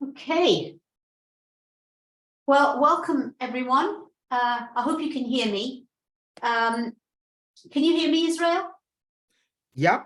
Okay. Well, welcome everyone. I hope you can hear me. Can you hear me, Israel? Yeah.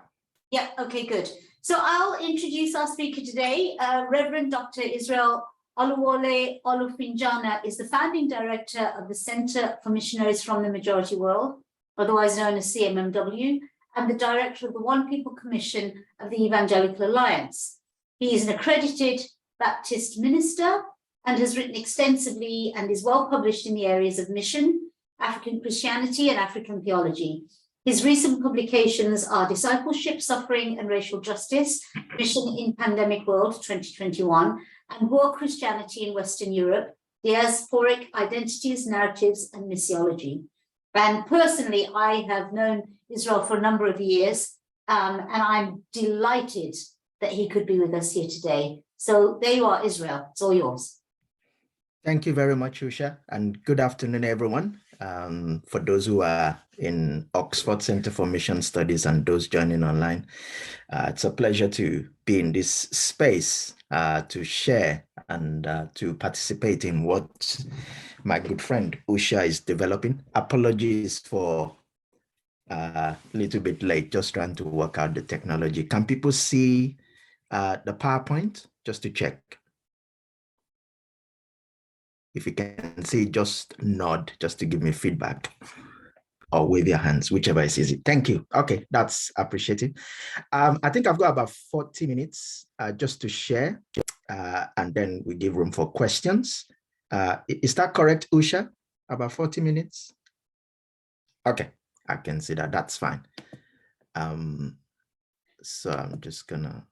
Yeah, okay, good. So I'll introduce our speaker today. Reverend Dr. Israel Oluwole Olofinjana is the founding director of the Center for Missionaries from the Majority World, otherwise known as CMMW, and the director of the One People Commission of the Evangelical Alliance. He is an accredited Baptist minister and has written extensively and is well published in the areas of mission, African Christianity and African Theology. His recent publications are Discipleship, Suffering and Racial Justice, Mission in Pandemic World 2021, and War Christianity in Western Europe, Diasporic Identities, Narratives and Missiology. And personally, I have known Israel for a number of years, and I'm delighted that he could be with us here today. So there you are, Israel, it's all yours. Thank you very much, Usha, and good afternoon, everyone. For those who are in Oxford Center for Mission Studies and those joining online, it's a pleasure to be in this space to share and to participate in what my good friend Usha is developing. Apologies for a little bit late, just trying to work out the technology. Can people see the PowerPoint? Just to check. If you can see, just nod, just to give me feedback, or wave your hands, whichever is easy. Thank you. Okay, that's appreciated. I think I've got about 40 minutes just to share, and then we give room for questions. Is that correct, Usha? About 40 minutes? Okay, I can see that. That's fine. So I'm just gonna.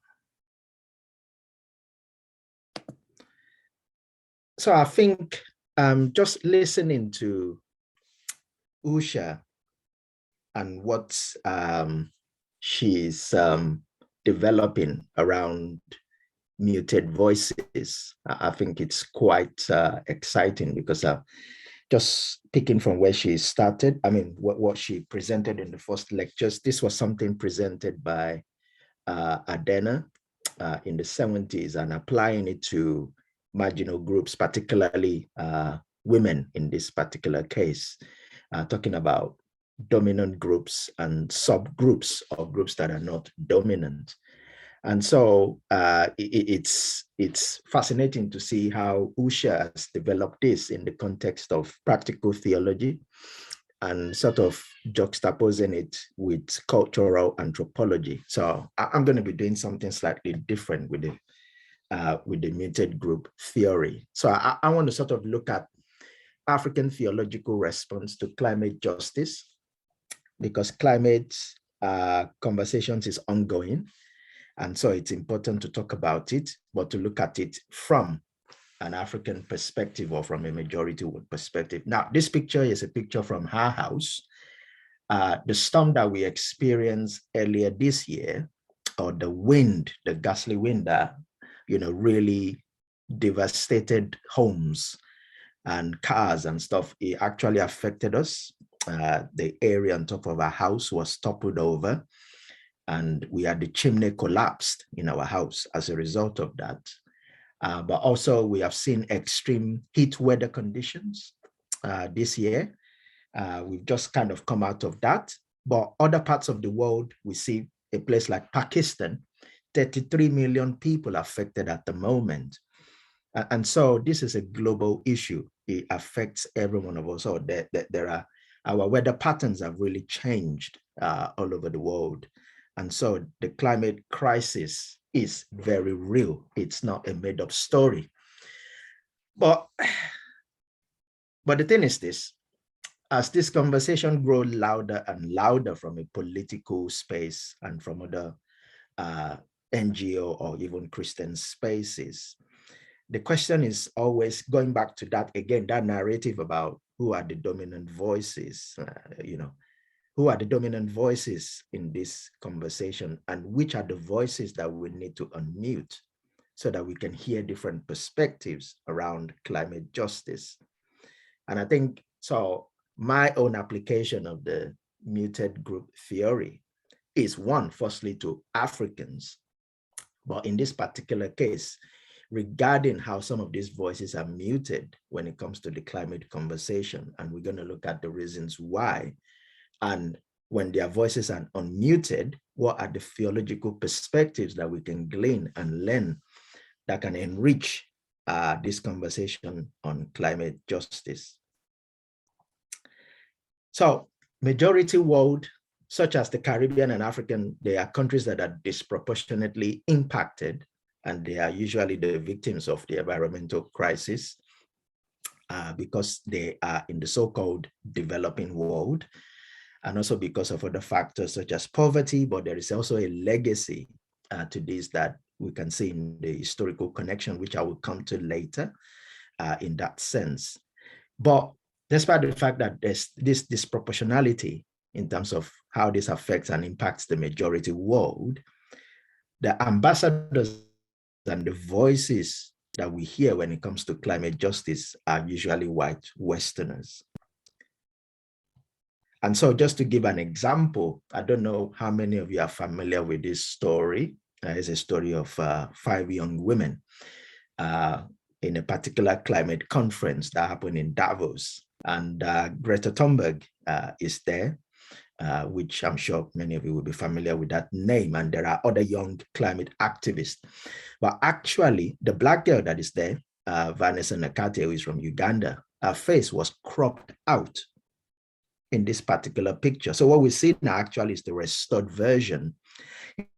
So I think just listening to Usha and what she's developing around muted voices, I think it's quite exciting, because just picking from where she started, I mean, what she presented in the first lectures, this was something presented by Adena in the 70s, and applying it to marginal groups, particularly women in this particular case, talking about dominant groups and subgroups of groups that are not dominant. And so it's fascinating to see how Usha has developed this in the context of practical theology and sort of juxtaposing it with cultural anthropology. So I'm going to be doing something slightly different with the muted group theory. So I want to sort of look at African theological response to climate justice, because climate conversations is ongoing. And so it's important to talk about it, but to look at it from an African perspective or from a majority world perspective. Now, this picture is a picture from her house. The storm that we experienced earlier this year, or the wind, the ghastly wind that, really devastated homes and cars and stuff, it actually affected us. The area on top of our house was toppled over, and we had the chimney collapsed in our house as a result of that. But also we have seen extreme heat weather conditions this year. We've just kind of come out of that. But other parts of the world, we see a place like Pakistan, 33 million people affected at the moment. And so this is a global issue. It affects every one of us. So our weather patterns have really changed all over the world. And so the climate crisis is very real. It's not a made-up story. But the thing is this, as this conversation grows louder and louder from a political space and from other NGO or even Christian spaces, the question is always going back to that again, that narrative about who are the dominant voices, who are the dominant voices in this conversation, and which are the voices that we need to unmute so that we can hear different perspectives around climate justice. And I think, so my own application of the muted group theory is one, firstly, to Africans But in this particular case, regarding how some of these voices are muted when it comes to the climate conversation, and we're going to look at the reasons why. And when their voices are unmuted, what are the theological perspectives that we can glean and learn that can enrich this conversation on climate justice? So, majority world, such as the Caribbean and African, they are countries that are disproportionately impacted, and they are usually the victims of the environmental crisis because they are in the so-called developing world, and also because of other factors such as poverty, but there is also a legacy to this that we can see in the historical connection, which I will come to later in that sense. But despite the fact that there's this disproportionality in terms of how this affects and impacts the majority world, the ambassadors and the voices that we hear when it comes to climate justice are usually white Westerners. And so just to give an example, I don't know how many of you are familiar with this story. It's a story of 5 young women in a particular climate conference that happened in Davos. And Greta Thunberg is there, which I'm sure many of you will be familiar with that name. And there are other young climate activists. But actually, the Black girl that is there, Vanessa Nakate, who is from Uganda, her face was cropped out in this particular picture. So what we see now actually is the restored version.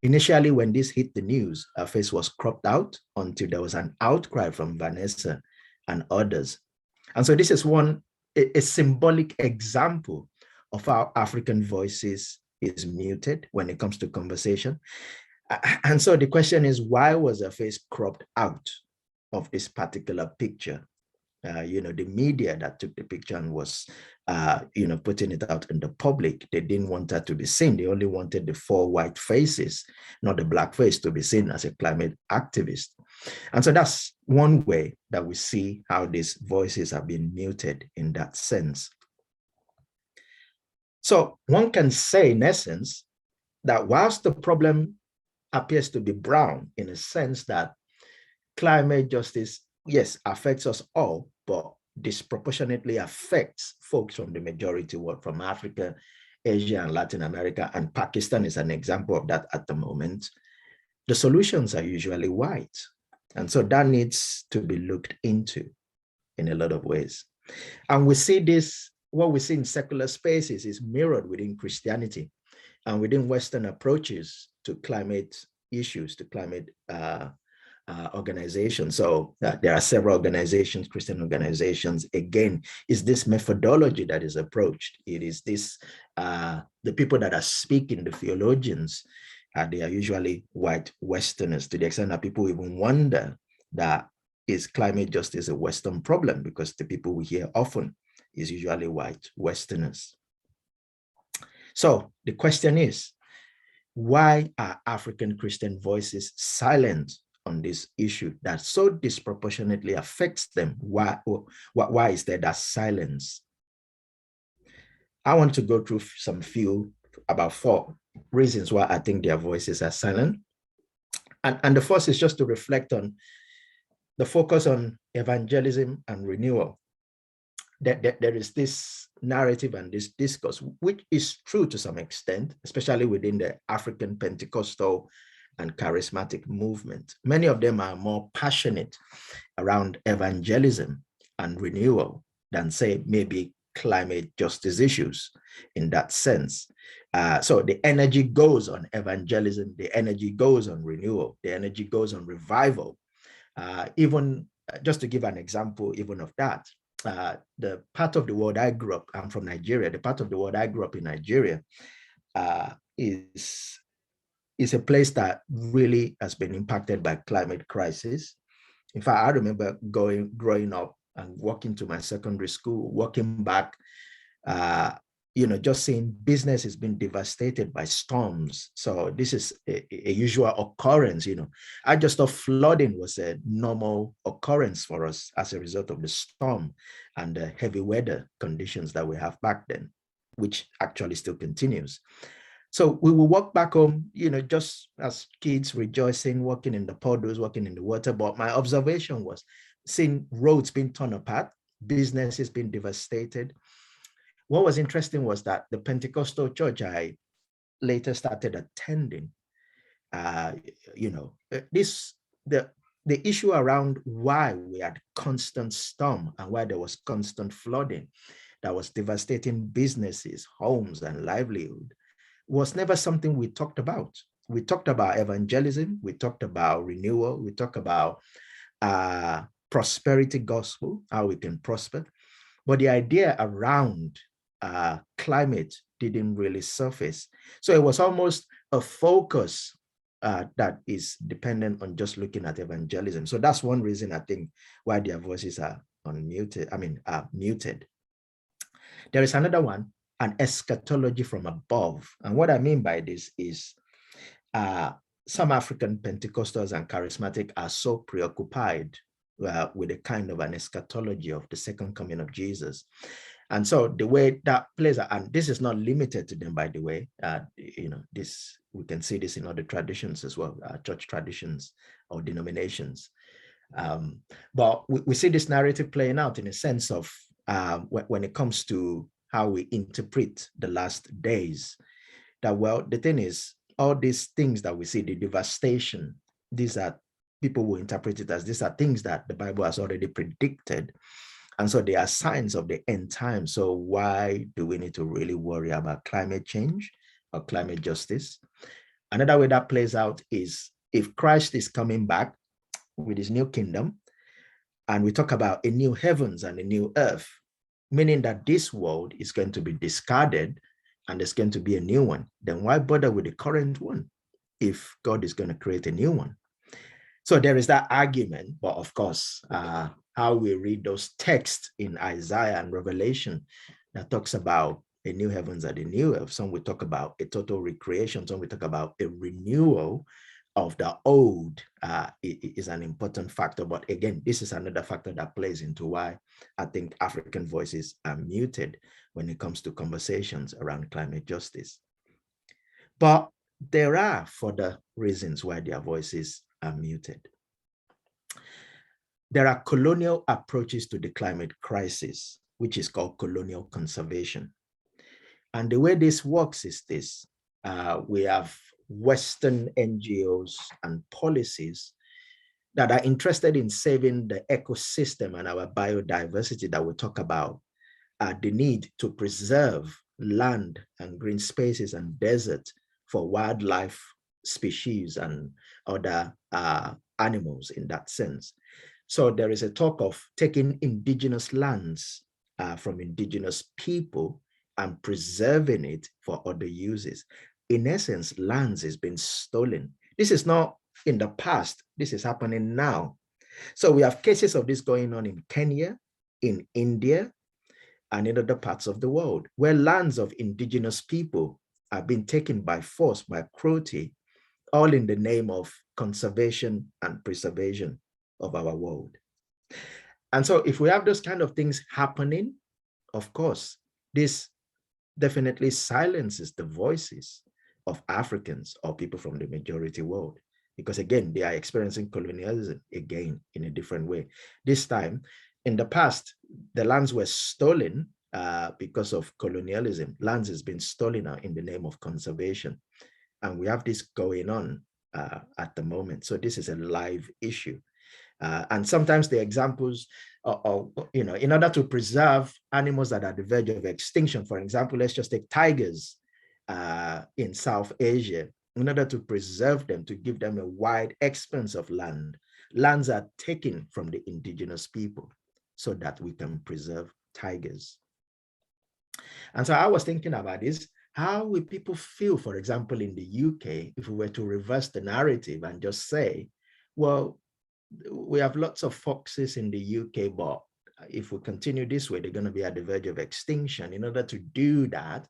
Initially, when this hit the news, her face was cropped out until there was an outcry from Vanessa and others. And so this is a symbolic example of how African voices is muted when it comes to conversation. And so the question is, why was her face cropped out of this particular picture? The media that took the picture and was, putting it out in the public, they didn't want her to be seen. They only wanted the 4 white faces, not the black face, to be seen as a climate activist. And so that's one way that we see how these voices have been muted in that sense. So one can say, in essence, that whilst the problem appears to be brown, in a sense that climate justice, yes, affects us all, but disproportionately affects folks from the majority world, from Africa, Asia, and Latin America, and Pakistan is an example of that at the moment. The solutions are usually white. And so that needs to be looked into in a lot of ways. And we see this, what we see in secular spaces is mirrored within Christianity and within Western approaches to climate issues, to climate organizations. So there are several organizations, Christian organizations. Again, is this methodology that is approached. It is this, the people that are speaking, the theologians, they are usually white Westerners, to the extent that people even wonder that is climate justice a Western problem, because the people we hear often is usually white Westerners. So the question is, why are African Christian voices silent on this issue that so disproportionately affects them? Why is there that silence? I want to go through about 4 reasons why I think their voices are silent. And the first is just to reflect on the focus on evangelism and renewal. There is this narrative and this discourse, which is true to some extent, especially within the African Pentecostal and charismatic movement. Many of them are more passionate around evangelism and renewal than, say, maybe climate justice issues in that sense. So the energy goes on evangelism, the energy goes on renewal, the energy goes on revival. Even just to give an example even of that, the part of the world I grew up, I'm from Nigeria, the part of the world I grew up in Nigeria is a place that really has been impacted by climate crisis. In fact, I remember growing up and walking to my secondary school, walking back, just seeing businesses being devastated by storms. So this is a usual occurrence. I just thought flooding was a normal occurrence for us as a result of the storm and the heavy weather conditions that we have back then, which actually still continues. So we will walk back home, just as kids rejoicing, walking in the puddles, walking in the water. But my observation was seeing roads being torn apart, businesses being devastated. What was interesting was that the Pentecostal church I later started attending, the issue around why we had constant storm and why there was constant flooding that was devastating businesses, homes, and livelihood was never something we talked about. We talked about evangelism, we talked about renewal, we talked about prosperity gospel, how we can prosper. But the idea around climate didn't really surface. So it was almost a focus that is dependent on just looking at evangelism. So that's one reason I think why their voices are muted. There is another one, an eschatology from above. And what I mean by this is some African Pentecostals and charismatic are so preoccupied with a kind of an eschatology of the second coming of Jesus. And so the way that plays, and this is not limited to them, by the way, this, we can see this in other traditions as well, church traditions or denominations. But we see this narrative playing out in a sense of when it comes to how we interpret the last days, that, well, the thing is, all these things that we see, the devastation, these are, people will interpret it as these are things that the Bible has already predicted. And so they are signs of the end time. So why do we need to really worry about climate change or climate justice? Another way that plays out is if Christ is coming back with his new kingdom, and we talk about a new heavens and a new earth, meaning that this world is going to be discarded and there's going to be a new one, then why bother with the current one if God is going to create a new one? So there is that argument, but of course, how we read those texts in Isaiah and Revelation that talks about a new heavens and a new earth. Some will talk about a total recreation. Some will talk about a renewal of the old. It is an important factor. But again, this is another factor that plays into why I think African voices are muted when it comes to conversations around climate justice. But there are further reasons why their voices are muted. There are colonial approaches to the climate crisis, which is called colonial conservation. And the way this works is this. We have Western NGOs and policies that are interested in saving the ecosystem and our biodiversity that we talk about, the need to preserve land and green spaces and desert for wildlife species and other animals in that sense. So there is a talk of taking indigenous lands from indigenous people and preserving it for other uses. In essence, lands is being stolen. This is not in the past, this is happening now. So we have cases of this going on in Kenya, in India, and in other parts of the world, where lands of indigenous people are being taken by force, by cruelty, all in the name of conservation and preservation of our world. And so if we have those kind of things happening, of course, this definitely silences the voices of Africans or people from the majority world, because again, they are experiencing colonialism again in a different way. This time, in the past, the lands were stolen because of colonialism. Lands has been stolen now in the name of conservation. And we have this going on at the moment. So this is a live issue. And sometimes the examples are, in order to preserve animals that are at the verge of extinction, for example, let's just take tigers in South Asia. In order to preserve them, to give them a wide expanse of land, lands are taken from the indigenous people so that we can preserve tigers. And so I was thinking about this. How will people feel, for example, in the UK, if we were to reverse the narrative and just say, well, we have lots of foxes in the UK, but if we continue this way, they're going to be at the verge of extinction. In order to do that,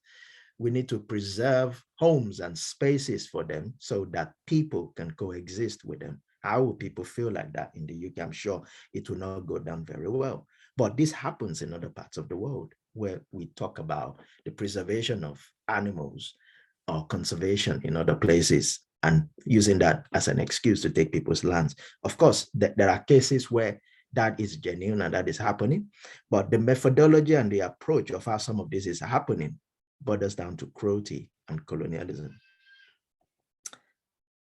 we need to preserve homes and spaces for them so that people can coexist with them. How will people feel like that in the UK? I'm sure it will not go down very well. But this happens in other parts of the world where we talk about the preservation of animals or conservation in other places and using that as an excuse to take people's lands. Of course, there are cases where that is genuine and that is happening, but the methodology and the approach of how some of this is happening borders down to cruelty and colonialism.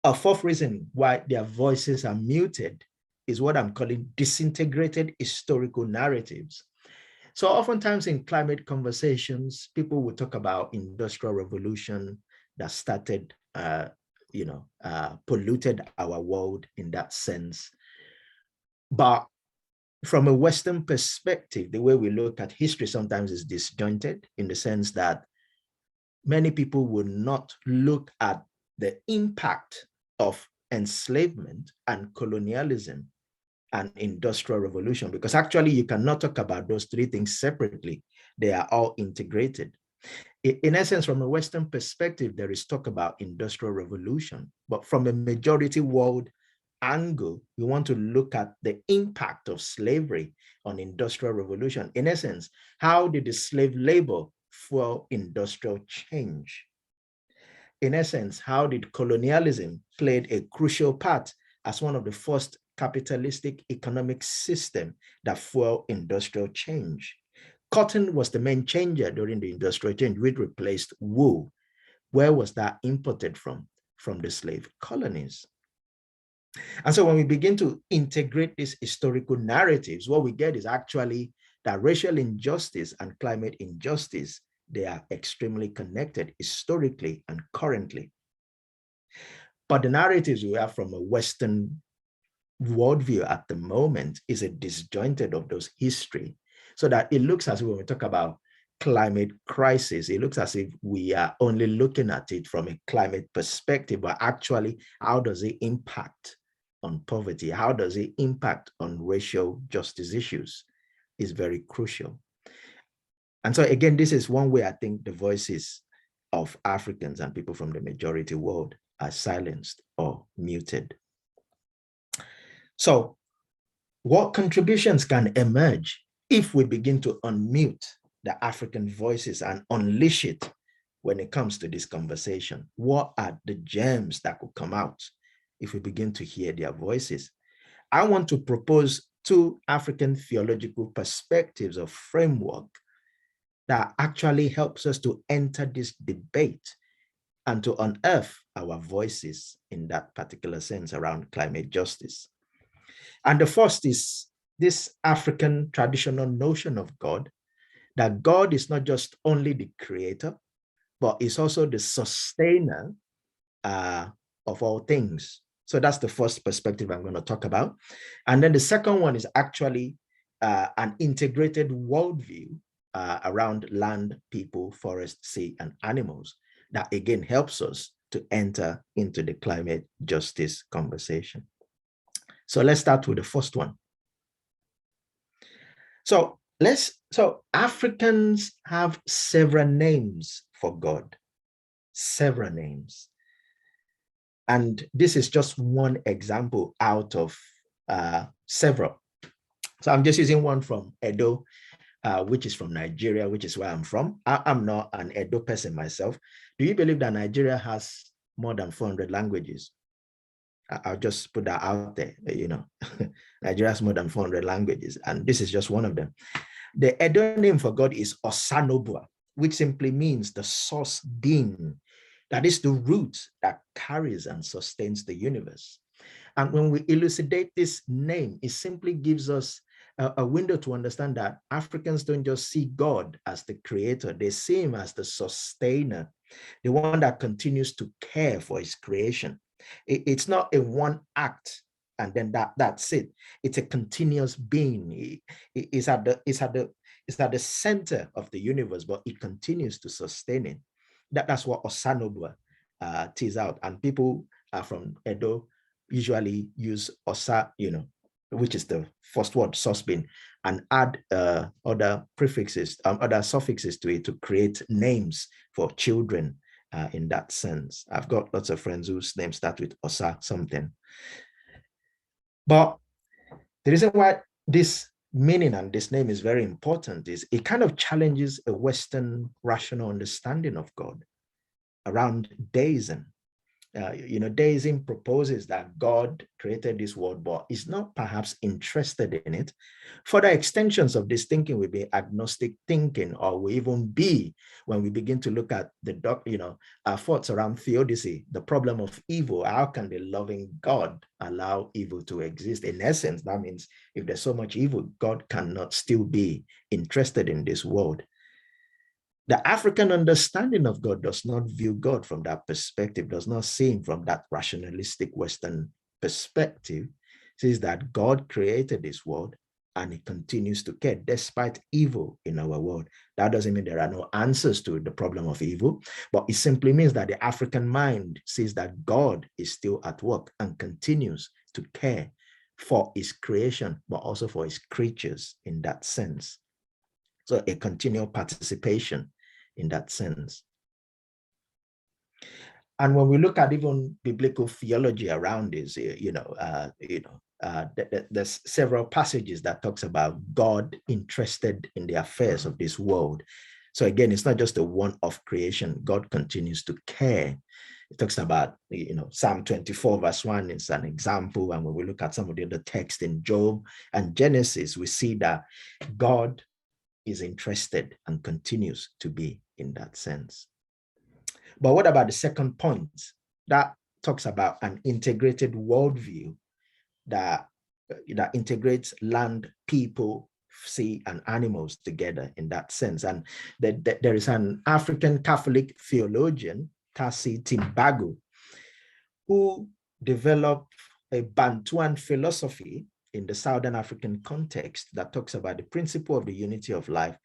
A fourth reason why their voices are muted is what I'm calling disintegrated historical narratives. So oftentimes in climate conversations, people will talk about industrial revolution that started, polluted our world in that sense. But from a Western perspective, the way we look at history sometimes is disjointed in the sense that many people will not look at the impact of enslavement and colonialism and industrial revolution, because actually you cannot talk about those three things separately. They are all integrated. In essence, from a Western perspective, there is talk about industrial revolution, but from a majority world angle, we want to look at the impact of slavery on industrial revolution. In essence, how did the slave labor fuel industrial change? In essence, how did colonialism play a crucial part as one of the first capitalistic economic system that fueled industrial change? Cotton was the main changer during the industrial change, which replaced wool. Where was that imported from? From the slave colonies. And so when we begin to integrate these historical narratives, what we get is actually that racial injustice and climate injustice, they are extremely connected historically and currently. But the narratives we have from a Western worldview at the moment is a disjointed of those history, so that it looks as if when we talk about climate crisis, it looks as if we are only looking at it from a climate perspective, but actually, how does it impact on poverty? How does it impact on racial justice issues? Is very crucial. And so again, this is one way I think the voices of Africans and people from the majority world are silenced or muted. So what contributions can emerge if we begin to unmute the African voices and unleash it when it comes to this conversation? What are the gems that could come out if we begin to hear their voices? I want to propose two African theological perspectives or framework that actually helps us to enter this debate and to unearth our voices in that particular sense around climate justice. And the first is this African traditional notion of God, that God is not just only the creator, but is also the sustainer of all things. So that's the first perspective I'm going to talk about. And then the second one is actually an integrated worldview around land, people, forest, sea, and animals that again helps us to enter into the climate justice conversation. So let's start with the first one. So Africans have several names for God, several names. And this is just one example out of several. So I'm just using one from Edo, which is from Nigeria, which is where I'm from. I'm not an Edo person myself. Do you believe that Nigeria has more than 400 languages? I'll just put that out there, Nigeria has more than 400 languages, and this is just one of them. The Edo name for God is Osanobua, which simply means the source being. That is the root that carries and sustains the universe. And when we elucidate this name, it simply gives us a window to understand that Africans don't just see God as the creator, they see him as the sustainer, the one that continues to care for his creation. It's not a one act and then that's it. It's a continuous being. It's at the center of the universe, but it continues to sustain it. That's what Osanobua tease out. And people from Edo usually use Osa, which is the first word, source being, and add other prefixes, other suffixes to it to create names for children in that sense. I've got lots of friends whose names start with Osa something. But the reason why this meaning and this name is very important is it kind of challenges a Western rational understanding of God. around deism. Deism proposes that God created this world, but is not perhaps interested in it. Further extensions of this thinking will be agnostic thinking, or will even be when we begin to look at our thoughts around theodicy, the problem of evil. How can the loving God allow evil to exist? In essence, that means if there's so much evil, God cannot still be interested in this world. The African understanding of God does not view God from that perspective, does not see him from that rationalistic Western perspective. It says that God created this world and he continues to care despite evil in our world. That doesn't mean there are no answers to the problem of evil, but it simply means that the African mind sees that God is still at work and continues to care for his creation, but also for his creatures in that sense. So a continual participation in that sense. And when we look at even biblical theology around this, there's several passages that talks about God interested in the affairs of this world. So again, it's not just a one-off creation. God continues to care. It talks about, Psalm 24 verse 1 is an example. And when we look at some of the other texts in Job and Genesis, we see that God is interested and continues to be in that sense. But what about the second point? That talks about an integrated worldview that integrates land, people, sea, and animals together in that sense. And there is an African Catholic theologian, Tasi Timbagu, who developed a Bantuan philosophy in the Southern African context that talks about the principle of the unity of life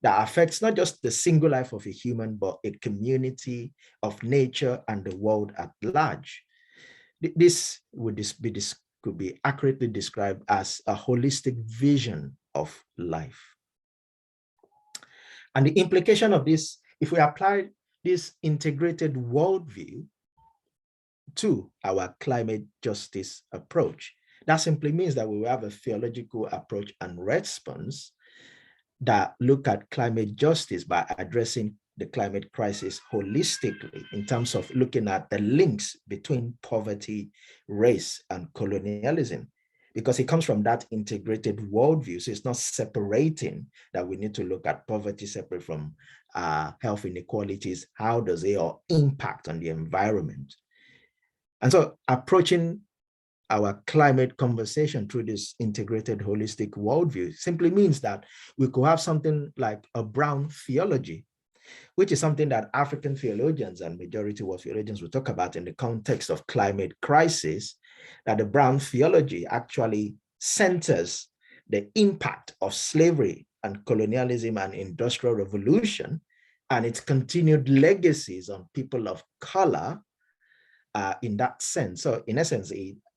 that affects not just the single life of a human, but a community of nature and the world at large. This could be accurately described as a holistic vision of life. And the implication of this, if we apply this integrated worldview to our climate justice approach, that simply means that we will have a theological approach and response that look at climate justice by addressing the climate crisis holistically in terms of looking at the links between poverty, race, and colonialism, because it comes from that integrated worldview. So it's not separating that we need to look at poverty separate from health inequalities. How does it all impact on the environment? And so approaching our climate conversation through this integrated holistic worldview simply means that we could have something like a brown theology, which is something that African theologians and majority world theologians will talk about in the context of climate crisis, that the brown theology actually centers the impact of slavery and colonialism and industrial revolution and its continued legacies on people of color in that sense. So in essence,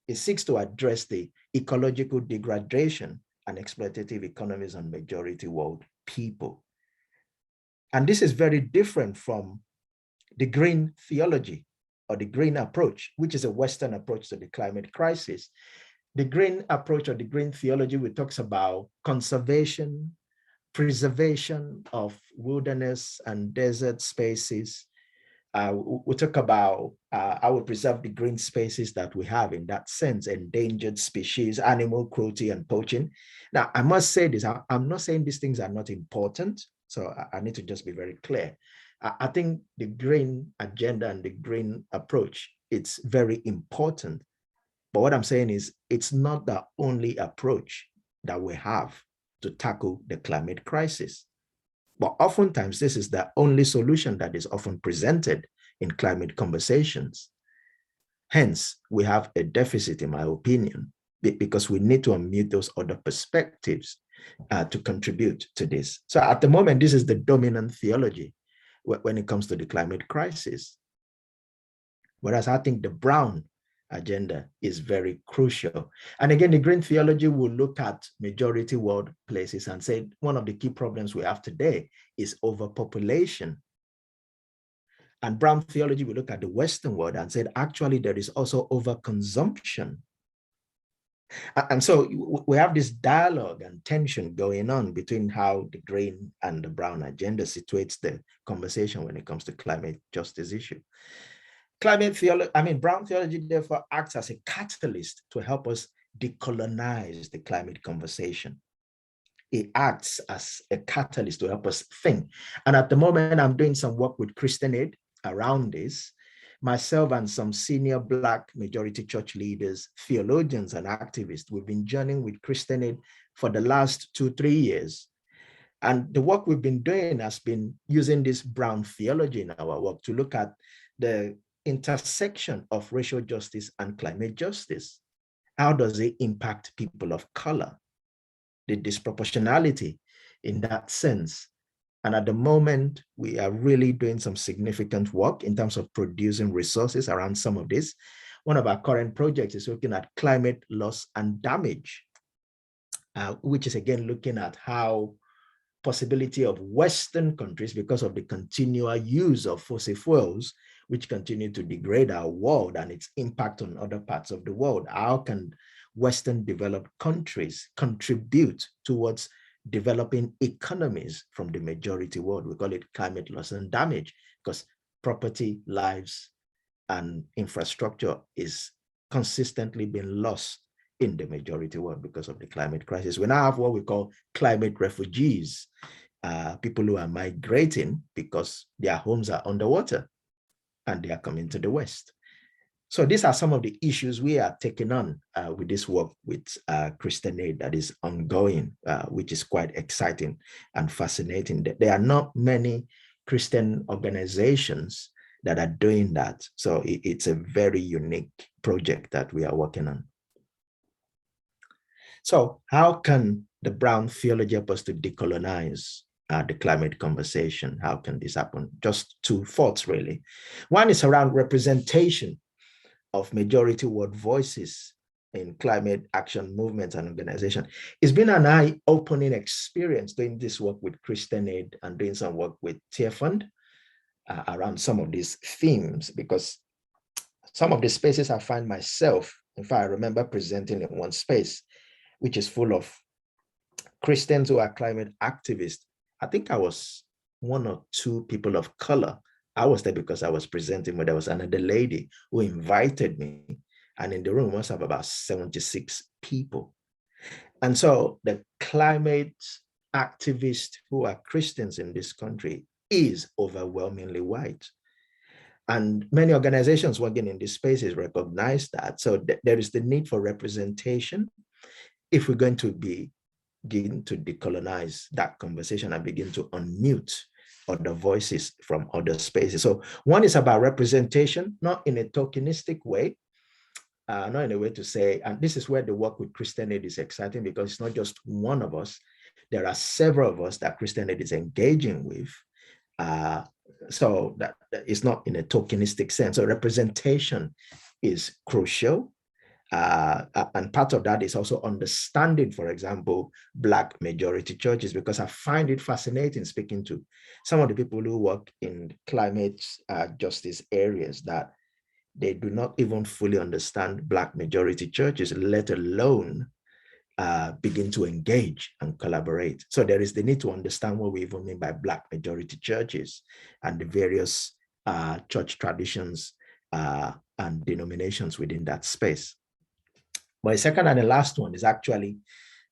it seeks to address the ecological degradation and exploitative economies on majority world people. And this is very different from the green theology or the green approach, which is a Western approach to the climate crisis. The green approach or the green theology, which talks about conservation, preservation of wilderness and desert spaces. We talk about how we preserve the green spaces that we have in that sense, endangered species, animal cruelty, and poaching. Now, I must say this, I'm not saying these things are not important, so I need to just be very clear. I think the green agenda and the green approach, it's very important. But what I'm saying is it's not the only approach that we have to tackle the climate crisis. But oftentimes, this is the only solution that is often presented in climate conversations. Hence, we have a deficit, in my opinion, because we need to unmute those other perspectives to contribute to this. So at the moment, this is the dominant theology when it comes to the climate crisis. Whereas I think the brown agenda is very crucial. And again, the green theology will look at majority world places and say one of the key problems we have today is overpopulation. And brown theology will look at the Western world and said actually there is also overconsumption And so we have this dialogue and tension going on between how the green and the brown agenda situates the conversation when it comes to climate justice issue. Brown theology therefore acts as a catalyst to help us decolonize the climate conversation. It acts as a catalyst to help us think. And at the moment, I'm doing some work with Christian Aid around this. Myself and some senior Black majority church leaders, theologians, and activists, we've been journeying with Christian Aid for the last 2-3 years. And the work we've been doing has been using this brown theology in our work to look at the intersection of racial justice and climate justice. How does it impact people of color? The disproportionality in that sense. And at the moment, we are really doing some significant work in terms of producing resources around some of this. One of our current projects is looking at climate loss and damage, which is again looking at how possibility of Western countries, because of the continual use of fossil fuels, which continue to degrade our world and its impact on other parts of the world. How can Western developed countries contribute towards developing economies from the majority world? We call it climate loss and damage, because property, lives, and infrastructure is consistently being lost in the majority world because of the climate crisis. We now have what we call climate refugees, people who are migrating because their homes are underwater and they are coming to the West. So these are some of the issues we are taking on with this work with Christian Aid that is ongoing, which is quite exciting and fascinating. There are not many Christian organizations that are doing that. So it's a very unique project that we are working on. So how can the brown theology help us to decolonize the climate conversation? How can this happen? Just two thoughts, really. One is around representation of majority world voices in climate action movements and organizations. It's been an eye-opening experience doing this work with Christian Aid and doing some work with Tear Fund around some of these themes, because some of the spaces I find myself, in fact, I remember presenting in one space, which is full of Christians who are climate activists. I think I was one or two people of color. I was there because I was presenting, but there was another lady who invited me. And in the room, we must have about 76 people. And so the climate activists who are Christians in this country is overwhelmingly white. And many organizations working in these spaces recognize that. So there is the need for representation if we're going to begin to decolonize that conversation and begin to unmute other voices from other spaces. So one is about representation, not in a tokenistic way, not in a way to say, and this is where the work with Christian Aid is exciting, because it's not just one of us. There are several of us that Christian Aid is engaging with. So that it's not in a tokenistic sense. So representation is crucial. And part of that is also understanding, for example, Black majority churches, because I find it fascinating speaking to some of the people who work in climate justice areas that they do not even fully understand Black majority churches, let alone begin to engage and collaborate. So there is the need to understand what we even mean by Black majority churches and the various church traditions and denominations within that space. But the second and the last one is actually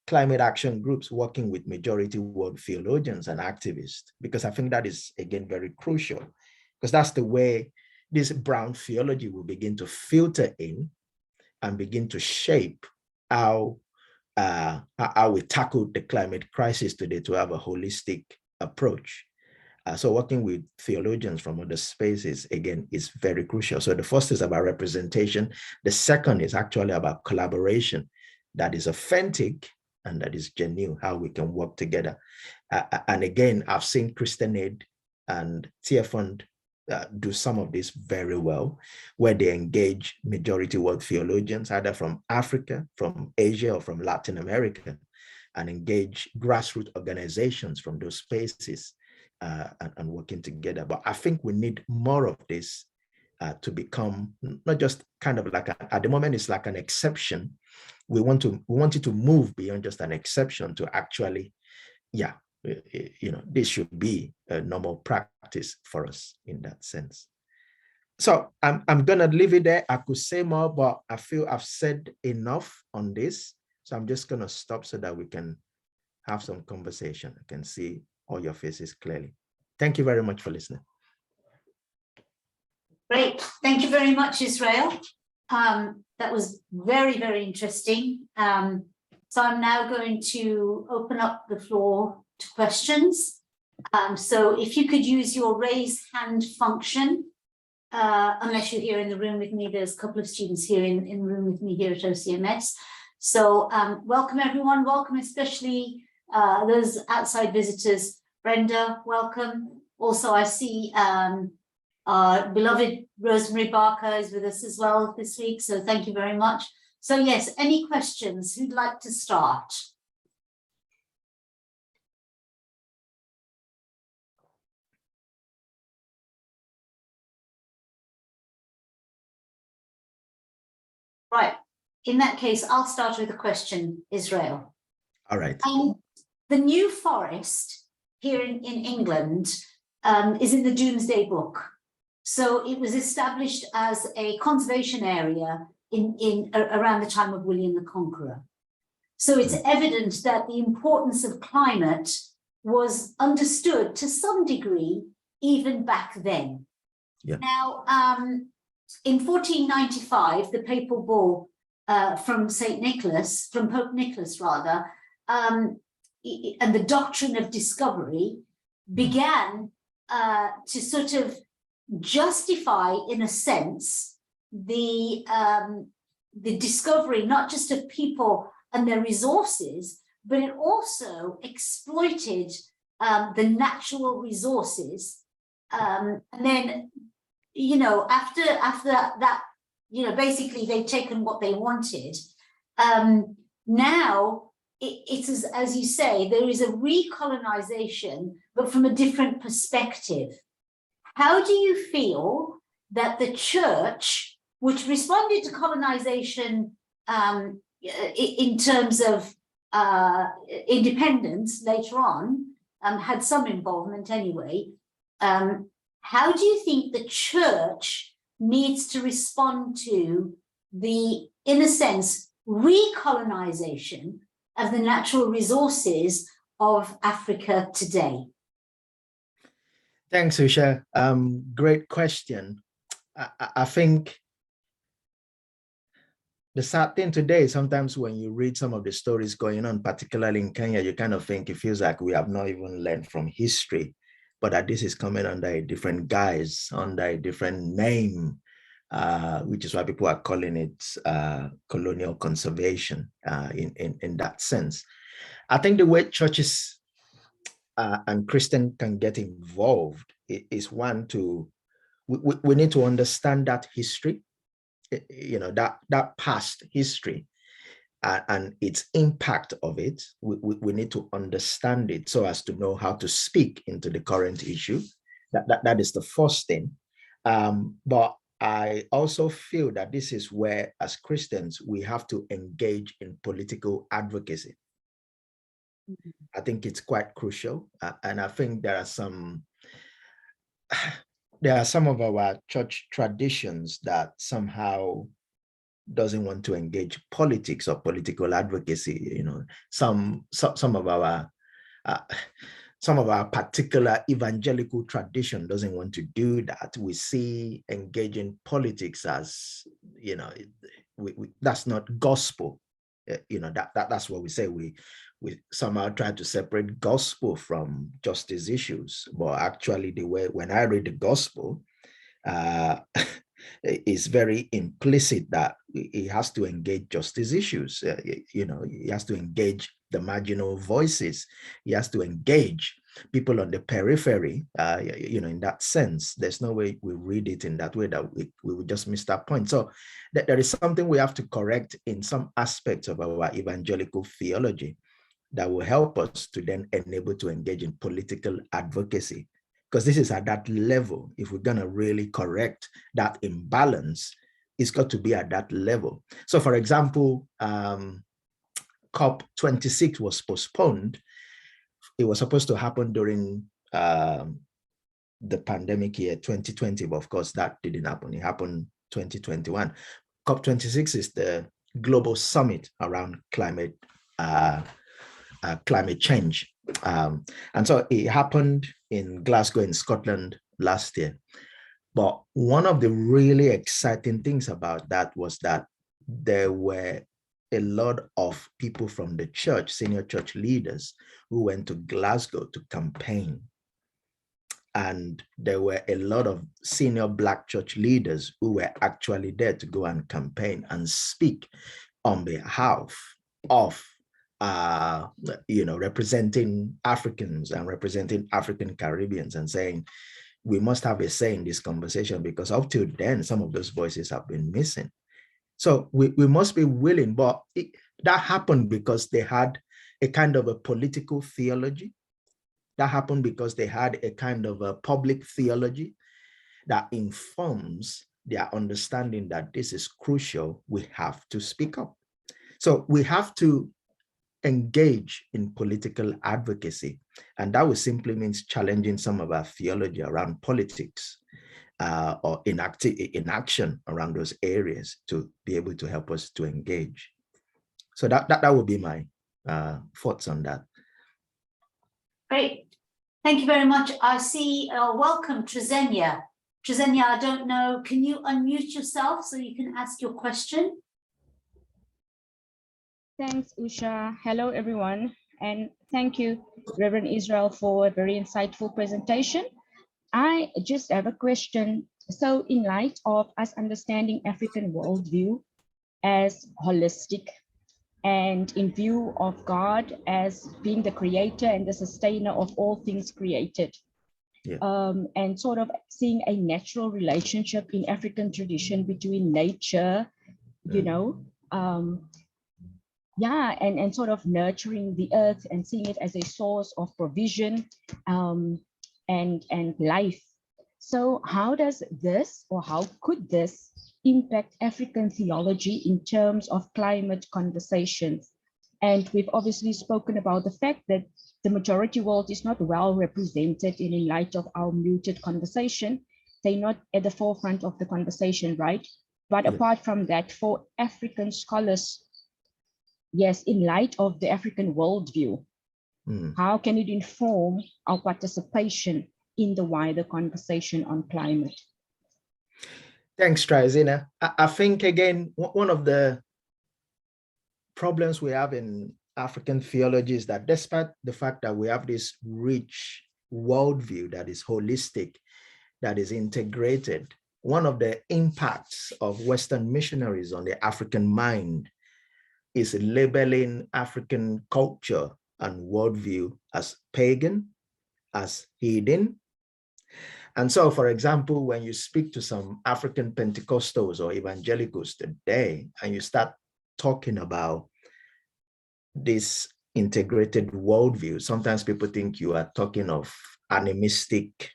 climate action groups working with majority world theologians and activists, because I think that is, again, very crucial, because that's the way this brown theology will begin to filter in and begin to shape how we tackle the climate crisis today, to have a holistic approach. So working with theologians from other spaces, again, is very crucial. So the first is about representation. The second is actually about collaboration that is authentic and that is genuine, how we can work together. And again, I've seen Christian Aid and Tear Fund do some of this very well, where they engage majority world theologians, either from Africa, from Asia, or from Latin America, and engage grassroots organizations from those spaces and working together. But I think we need more of this to become not just kind of like, at the moment, it's like an exception, we want it to move beyond just an exception to actually, yeah, this should be a normal practice for us in that sense. So I'm gonna leave it there. I could say more, but I feel I've said enough on this. So I'm just gonna stop so that we can have some conversation. I can see all your faces clearly. Thank you very much for listening. Great. Thank you very much, Israel. That was very, very interesting. So I'm now going to open up the floor to questions. So if you could use your raise hand function, unless you're here in the room with me, there's a couple of students here in the room with me here at OCMS. So welcome everyone, welcome especially those outside visitors. Brenda, welcome. Also, I see our beloved Rosemary Barker is with us as well this week, so thank you very much. So yes, any questions? Who'd like to start? Right, in that case, I'll start with a question, Israel. All right. The New Forest here in England is in the Domesday Book. So it was established as a conservation area around the time of William the Conqueror. So it's evident that the importance of climate was understood to some degree even back then. Yeah. Now, in 1495, the papal bull from Pope Nicholas rather, and the doctrine of discovery began to sort of justify, in a sense, the discovery not just of people and their resources, but it also exploited the natural resources. And then, after that, basically they've taken what they wanted. Now it is, as you say, there is a recolonization, but from a different perspective. How do you feel that the church, which responded to colonization in terms of independence later on, had some involvement anyway, how do you think the church needs to respond to the, in a sense, recolonization of the natural resources of Africa today? Thanks, Usha. Great question. I think the sad thing today, sometimes when you read some of the stories going on, particularly in Kenya, you kind of think it feels like we have not even learned from history, but that this is coming under a different guise, under a different name, which is why people are calling it colonial conservation in that sense. I think the way churches and Christians can get involved is one, we need to understand that history, that past history and its impact of it. We need to understand it so as to know how to speak into the current issue. That is the first thing. But I also feel that this is where, as Christians, we have to engage in political advocacy. I think it's quite crucial, and I think there are some of our church traditions that somehow doesn't want to engage politics or political advocacy. Some of our particular evangelical tradition doesn't want to do that. We see engaging politics as, that's not gospel. That's what we say. We somehow try to separate gospel from justice issues, but actually when I read the gospel, it's very implicit that it has to engage justice issues. He has to engage the marginal voices. He has to engage people on the periphery. In that sense, there's no way we read it in that way that we would just miss that point. So there is something we have to correct in some aspects of our evangelical theology that will help us to then enable to engage in political advocacy. Because this is at that level, if we're going to really correct that imbalance, it's got to be at that level. So for example, COP26 was postponed. It was supposed to happen during the pandemic year 2020, but of course that didn't happen. It happened 2021. COP26 is the global summit around climate change. And so it happened in Glasgow in Scotland last year. But one of the really exciting things about that was that there were a lot of people from the church, senior church leaders, who went to Glasgow to campaign. And there were a lot of senior Black church leaders who were actually there to go and campaign and speak on behalf of representing Africans and representing African Caribbeans, and saying, we must have a say in this conversation, because up till then, some of those voices have been missing. So we must be willing, but that happened because they had a kind of a political theology. That happened because they had a kind of a public theology that informs their understanding that this is crucial. We have to speak up. So we have to engage in political advocacy. And that would simply means challenging some of our theology around politics or inaction around those areas to be able to help us to engage. So that would be my thoughts on that. Great. Thank you very much. I see, welcome, Trezenia. Trezenia, I don't know, can you unmute yourself so you can ask your question? Thanks, Usha. Hello, everyone. And thank you, Reverend Israel, for a very insightful presentation. I just have a question. So in light of us understanding African worldview as holistic, and in view of God as being the creator and the sustainer of all things created, yeah. And sort of seeing a natural relationship in African tradition between nature, and sort of nurturing the earth and seeing it as a source of provision and life. So how does this, or how could this impact African theology in terms of climate conversations? And we've obviously spoken about the fact that the majority world is not well represented in light of our muted conversation. They're not at the forefront of the conversation, right? But apart from that, for African scholars, yes, in light of the African worldview, how can it inform our participation in the wider conversation on climate? Thanks, Trezenia. I think, again, one of the problems we have in African theology is that despite the fact that we have this rich worldview that is holistic, that is integrated, one of the impacts of Western missionaries on the African mind is labeling African culture and worldview as pagan, as heathen. And so, for example, when you speak to some African Pentecostals or evangelicals today, and you start talking about this integrated worldview, sometimes people think you are talking of animistic,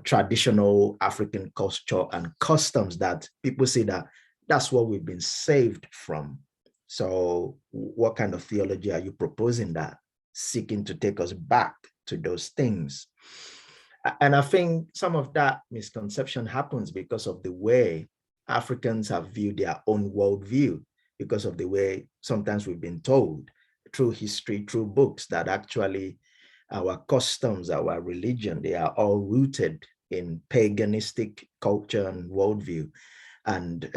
traditional African culture and customs that people say that that's what we've been saved from. So what kind of theology are you proposing, that seeking to take us back to those things? And I think some of that misconception happens because of the way Africans have viewed their own worldview, because of the way sometimes we've been told through history, through books, that actually our customs, our religion, they are all rooted in paganistic culture and worldview. And,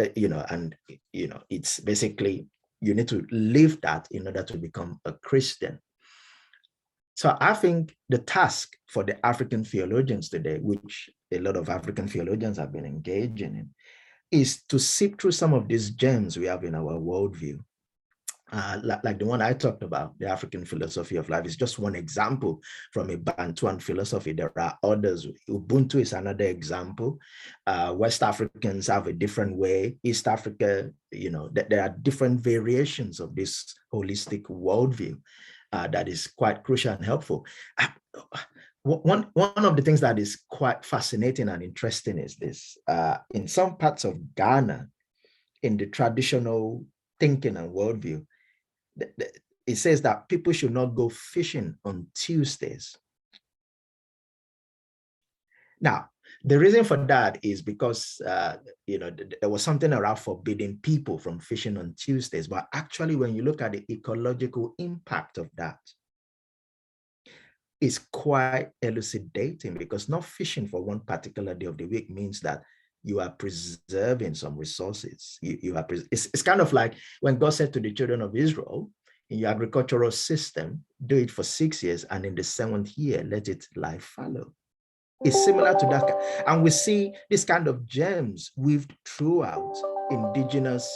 it's basically, you need to live that in order to become a Christian. So I think the task for the African theologians today, which a lot of African theologians have been engaging in, is to sift through some of these gems we have in our worldview. Like the one I talked about, the African philosophy of life, is just one example from a Bantuan philosophy. There are others. Ubuntu is another example. West Africans have a different way. East Africa, there are different variations of this holistic worldview that is quite crucial and helpful. one of the things that is quite fascinating and interesting is this. In some parts of Ghana, in the traditional thinking and worldview, it says that people should not go fishing on Tuesdays. Now, the reason for that is because, there was something around forbidding people from fishing on Tuesdays. But actually, when you look at the ecological impact of that, it's quite elucidating, because not fishing for one particular day of the week means that you are preserving some resources. It's kind of like when God said to the children of Israel, in your agricultural system, do it for 6 years, and in the 7th year, let it lie fallow. It's similar to that. And we see this kind of gems weaved throughout indigenous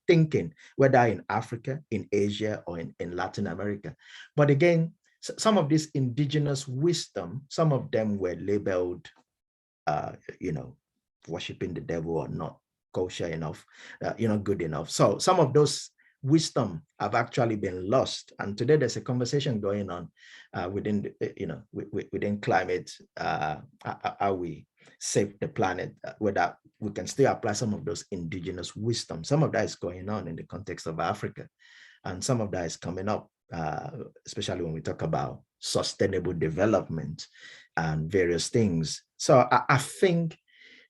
thinking, whether in Africa, in Asia, or in Latin America. But again, some of this indigenous wisdom, some of them were labeled, worshiping the devil or not kosher enough, good enough. So some of those wisdom have actually been lost. And today there's a conversation going on within, within climate, how we save the planet, whether we can still apply some of those indigenous wisdom. Some of that is going on in the context of Africa, and some of that is coming up, especially when we talk about sustainable development and various things. So I think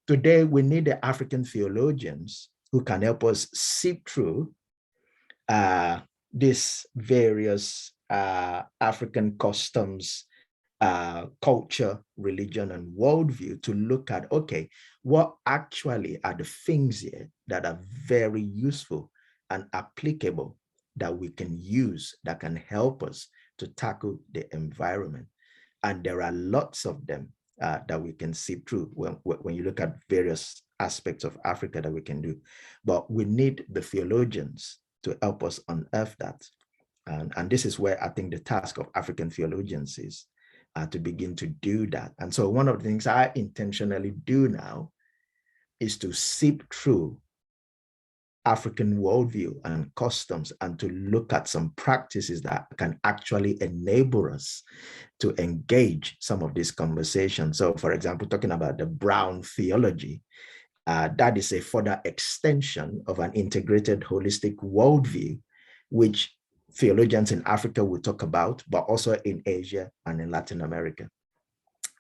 today we need the African theologians who can help us sift through these various African customs, culture, religion, and worldview to look at, okay, what actually are the things here that are very useful and applicable that we can use, that can help us to tackle the environment. And there are lots of them that we can see through when you look at various aspects of Africa that we can do. But we need the theologians to help us unearth that. And this is where I think the task of African theologians is to begin to do that. And so one of the things I intentionally do now is to sift through African worldview and customs and to look at some practices that can actually enable us to engage some of these conversations. So for example, talking about the Brown theology, that is a further extension of an integrated holistic worldview, which theologians in Africa will talk about, but also in Asia and in Latin America.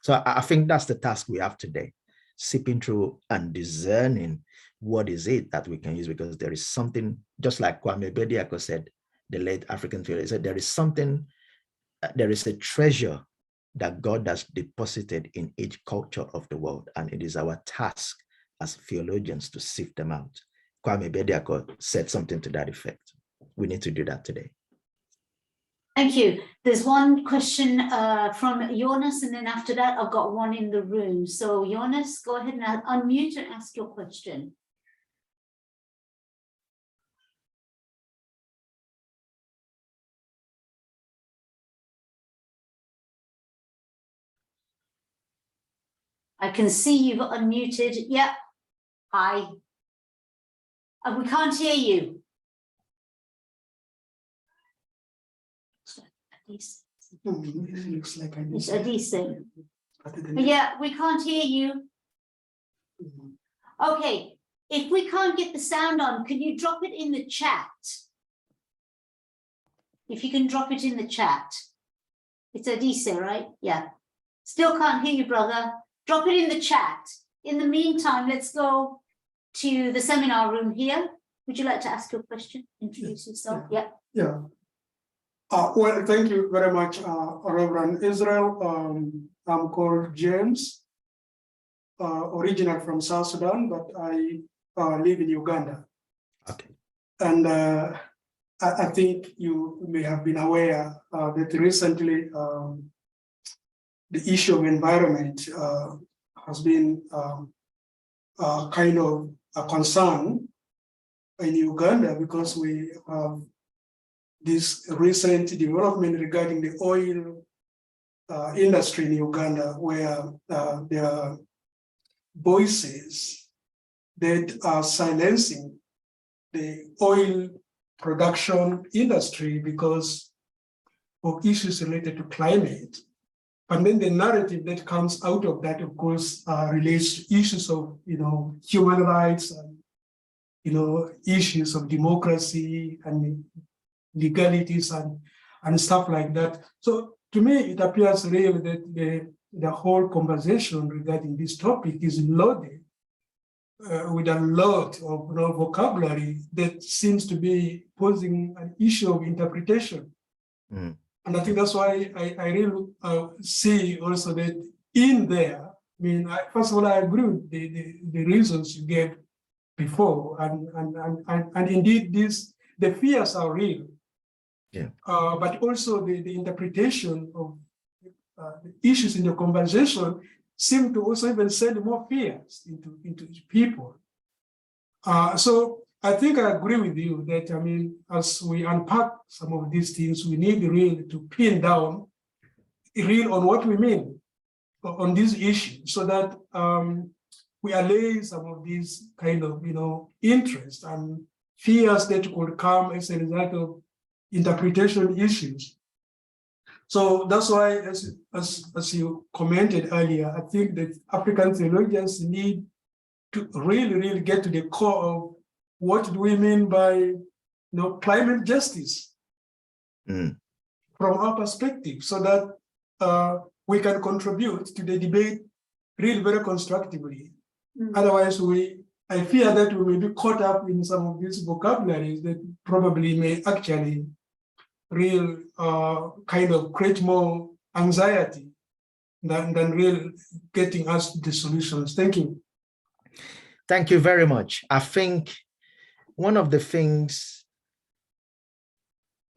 So I think that's the task we have today, sipping through and discerning what is it that we can use, because there is something, just like Kwame Bediako said, the late African theologian said, there is a treasure that God has deposited in each culture of the world, and it is our task as theologians to sift them out. Kwame Bediako said something to that effect. We need to do that today. Thank you. There's one question from Jonas, and then after that, I've got one in the room. So Jonas, go ahead and unmute and ask your question. I can see you've unmuted. Yeah. Hi. We can't hear you. Looks like It's Adise. Yeah, we can't hear you. Okay, if we can't get the sound on, can you drop it in the chat? If you can drop it in the chat. It's Adise, right? Yeah. Still can't hear you, brother. Drop it in the chat. In the meantime, let's go to the seminar room here. Would you like to ask your question? Introduce yourself. Yeah. Yeah. Well, thank you very much, Reverend Israel. I'm called James, original from South Sudan, but I live in Uganda. Okay. And I think you may have been aware that recently the issue of environment has been kind of a concern in Uganda, because we have this recent development regarding the oil industry in Uganda, where there are voices that are silencing the oil production industry because of issues related to climate. And then the narrative that comes out of that, of course, relates to issues of, human rights and, issues of democracy and legalities and stuff like that. So to me, it appears really that the whole conversation regarding this topic is loaded with a lot of vocabulary that seems to be posing an issue of interpretation. Mm. And I think that's why I really see also that in there, I mean, first of all, I agree with the reasons you gave before, and indeed the fears are real. Yeah. But also the interpretation of the issues in the conversation seem to also even send more fears into people. So I think I agree with you that, I mean, as we unpack some of these things, we need really to pin down real on what we mean on these issues so that we allay some of these kind of, interests and fears that could come as a result of interpretation issues. So that's why, as you commented earlier, I think that African theologians need to really get to the core of what do we mean by climate justice from our perspective, so that we can contribute to the debate really very constructively. Otherwise, I fear that we may be caught up in some of these vocabularies that probably may actually kind of create more anxiety than real getting us the solutions. Thank you. Thank you very much. I think one of the things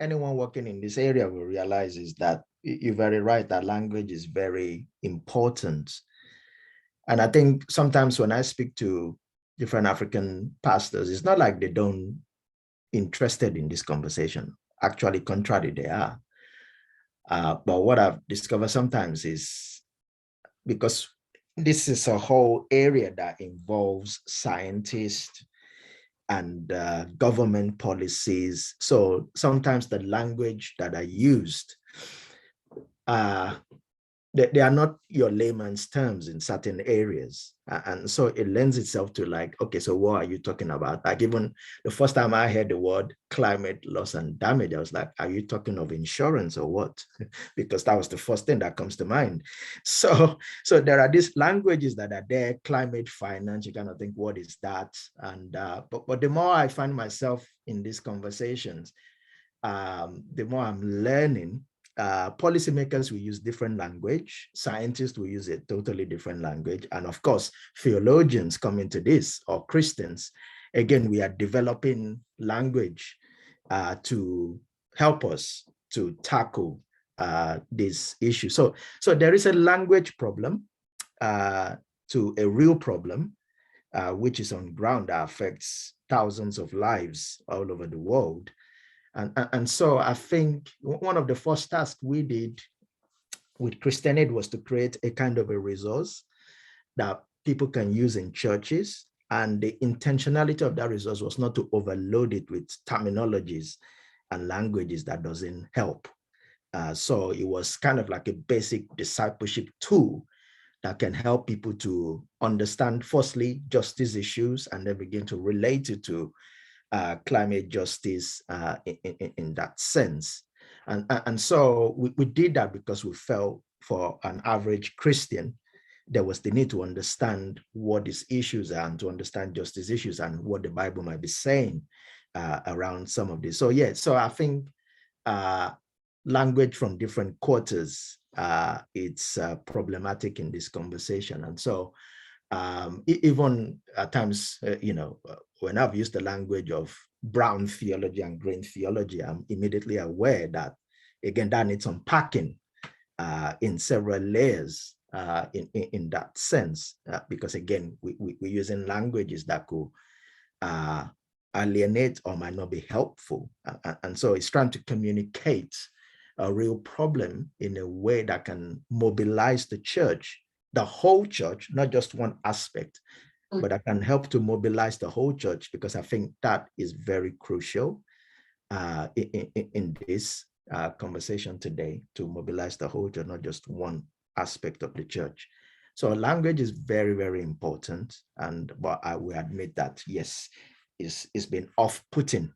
anyone working in this area will realize is that you're very right, that language is very important. And I think sometimes when I speak to different African pastors, it's not like they don't interested in this conversation. Actually, contrary, they are. But what I've discovered sometimes is because this is a whole area that involves scientists and government policies. So sometimes the language that are used, they are not your layman's terms in certain areas. And so it lends itself to like, okay, so what are you talking about? Like even the first time I heard the word climate loss and damage, I was like, are you talking of insurance or what? Because that was the first thing that comes to mind. So there are these languages that are there, climate finance, you kind of think, what is that? And but the more I find myself in these conversations, the more I'm learning. Policymakers will use different language, scientists will use a totally different language, and of course, theologians come into this, or Christians. Again, we are developing language to help us to tackle this issue. So there is a language problem to a real problem, which is on ground that affects thousands of lives all over the world. And so I think one of the first tasks we did with Christianity was to create a kind of a resource that people can use in churches. And the intentionality of that resource was not to overload it with terminologies and languages that doesn't help. So it was kind of like a basic discipleship tool that can help people to understand, firstly, justice issues, and then begin to relate it to climate justice in that sense. And so we did that because we felt for an average Christian, there was the need to understand what these issues are and to understand justice issues and what the Bible might be saying around some of this. So yeah, so I think language from different quarters, it's problematic in this conversation. And so even at times, when I've used the language of brown theology and green theology, I'm immediately aware that, again, that needs unpacking in several layers in that sense, because again, we're using languages that could alienate or might not be helpful. And so it's trying to communicate a real problem in a way that can mobilize the church, the whole church, not just one aspect, but that can help to mobilize the whole church, because I think that is very crucial in this conversation today, to mobilize the whole church, not just one aspect of the church. So language is very, very important. But I will admit that, yes, it's been off-putting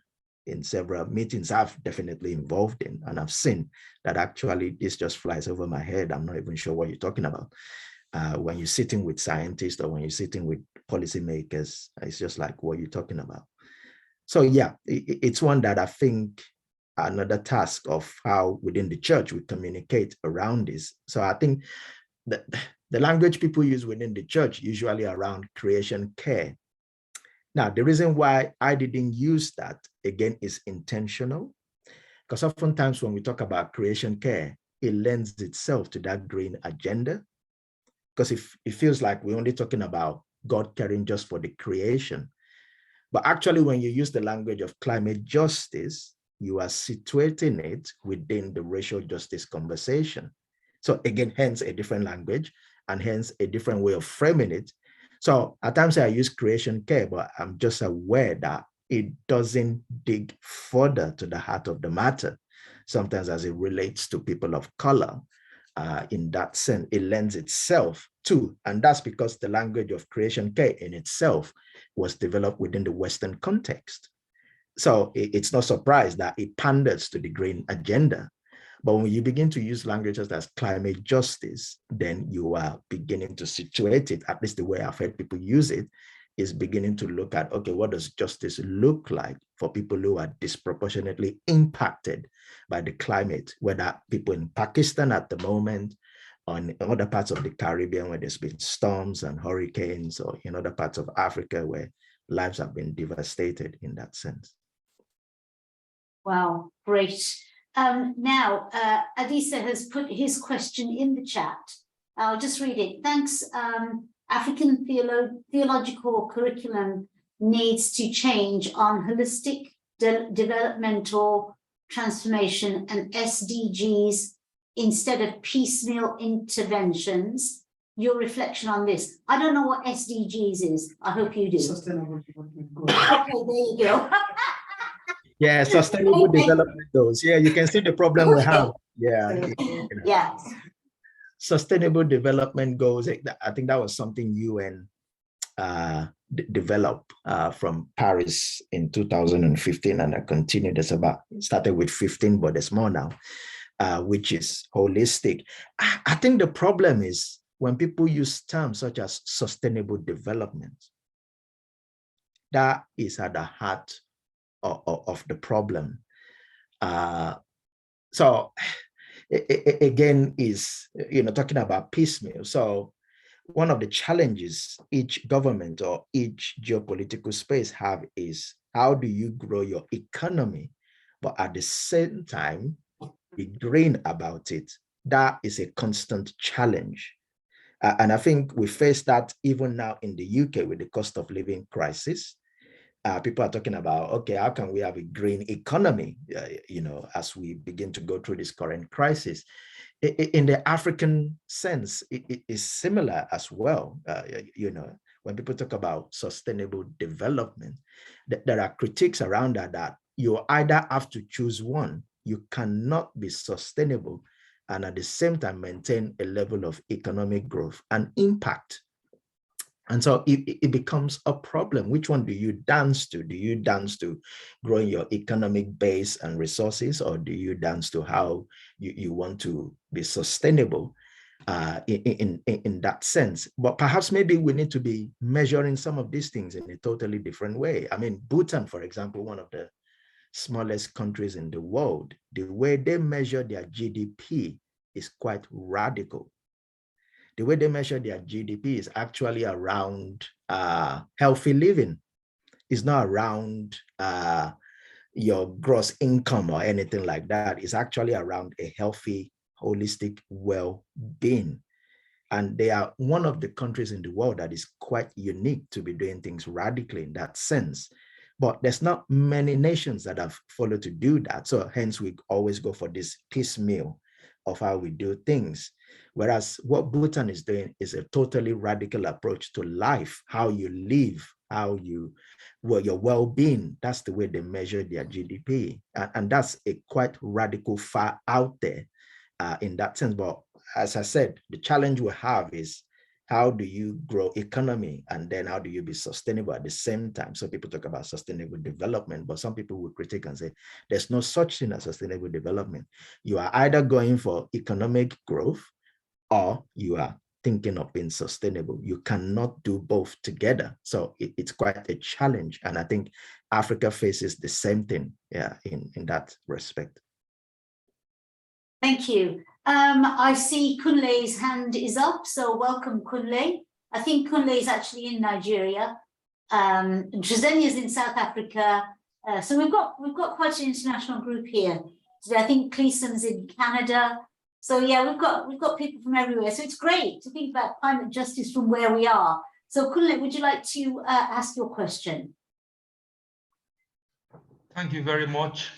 in several meetings I've definitely involved in, and I've seen that actually this just flies over my head. I'm not even sure what you're talking about. When you're sitting with scientists or when you're sitting with policymakers, it's just like, what are you talking about? So yeah, it's one that I think another task of how within the church we communicate around this. So I think that the language people use within the church usually around creation care. Now, the reason why I didn't use that, again, is intentional, because oftentimes when we talk about creation care, it lends itself to that green agenda, because it feels like we're only talking about God caring just for the creation. But actually, when you use the language of climate justice, you are situating it within the racial justice conversation. So again, hence a different language and hence a different way of framing it. So at times I use creation care, but I'm just aware that it doesn't dig further to the heart of the matter. Sometimes as it relates to people of color, in that sense, it lends itself to, and that's because the language of creation care in itself was developed within the Western context. So it's no surprise that it panders to the green agenda. But when you begin to use languages as climate justice, then you are beginning to situate it, at least the way I've heard people use it, is beginning to look at, okay, what does justice look like for people who are disproportionately impacted by the climate, whether people in Pakistan at the moment, or in other parts of the Caribbean where there's been storms and hurricanes, or in other parts of Africa where lives have been devastated in that sense. Wow, great. Now, Adisa has put his question in the chat. I'll just read it. Thanks. African theological curriculum needs to change on holistic developmental transformation and SDGs instead of piecemeal interventions. Your reflection on this. I don't know what SDGs is. I hope you do. Sustainable development goals. Okay, there you go. Yeah, sustainable development goals. Yeah, you can see the problem we have. Yeah. Yeah. Sustainable development goals. I think that was something UN developed from Paris in 2015, and I continued. Started with 15, but there's more now, which is holistic. I think the problem is when people use terms such as sustainable development, that is at the heart of the problem. So again, is talking about piecemeal. So one of the challenges each government or each geopolitical space have is, how do you grow your economy, but at the same time be green about it? That is a constant challenge. And I think we face that even now in the UK with the cost of living crisis. People are talking about, okay, how can we have a green economy, as we begin to go through this current crisis? In the African sense, it is similar as well. When people talk about sustainable development, there are critiques around that you either have to choose one. You cannot be sustainable and at the same time maintain a level of economic growth and impact. And so it becomes a problem. Which one do you dance to? Do you dance to growing your economic base and resources, or do you dance to how you want to be sustainable in that sense? But perhaps maybe we need to be measuring some of these things in a totally different way. I mean, Bhutan, for example, one of the smallest countries in the world, the way they measure their GDP is quite radical. The way they measure their GDP is actually around healthy living. It's not around your gross income or anything like that. It's actually around a healthy, holistic well-being. And they are one of the countries in the world that is quite unique to be doing things radically in that sense. But there's not many nations that have followed to do that. So hence we always go for this piecemeal of how we do things. Whereas what Bhutan is doing is a totally radical approach to life, how you live, your well-being. That's the way they measure their GDP. And that's a quite radical, far out there in that sense. But as I said, the challenge we have is how do you grow economy, and then how do you be sustainable at the same time? So people talk about sustainable development, but some people will critique and say there's no such thing as sustainable development. You are either going for economic growth or you are thinking of being sustainable. You cannot do both together. So it's quite a challenge. And I think Africa faces the same thing, in that respect. Thank you. I see Kunle's hand is up, so welcome, Kunle. I think Kunle is actually in Nigeria. Drzenia is in South Africa. So we've got quite an international group here today. I think Cleeson's in Canada. So yeah, we've got people from everywhere. So it's great to think about climate justice from where we are. So Kunle, would you like to ask your question? Thank you very much,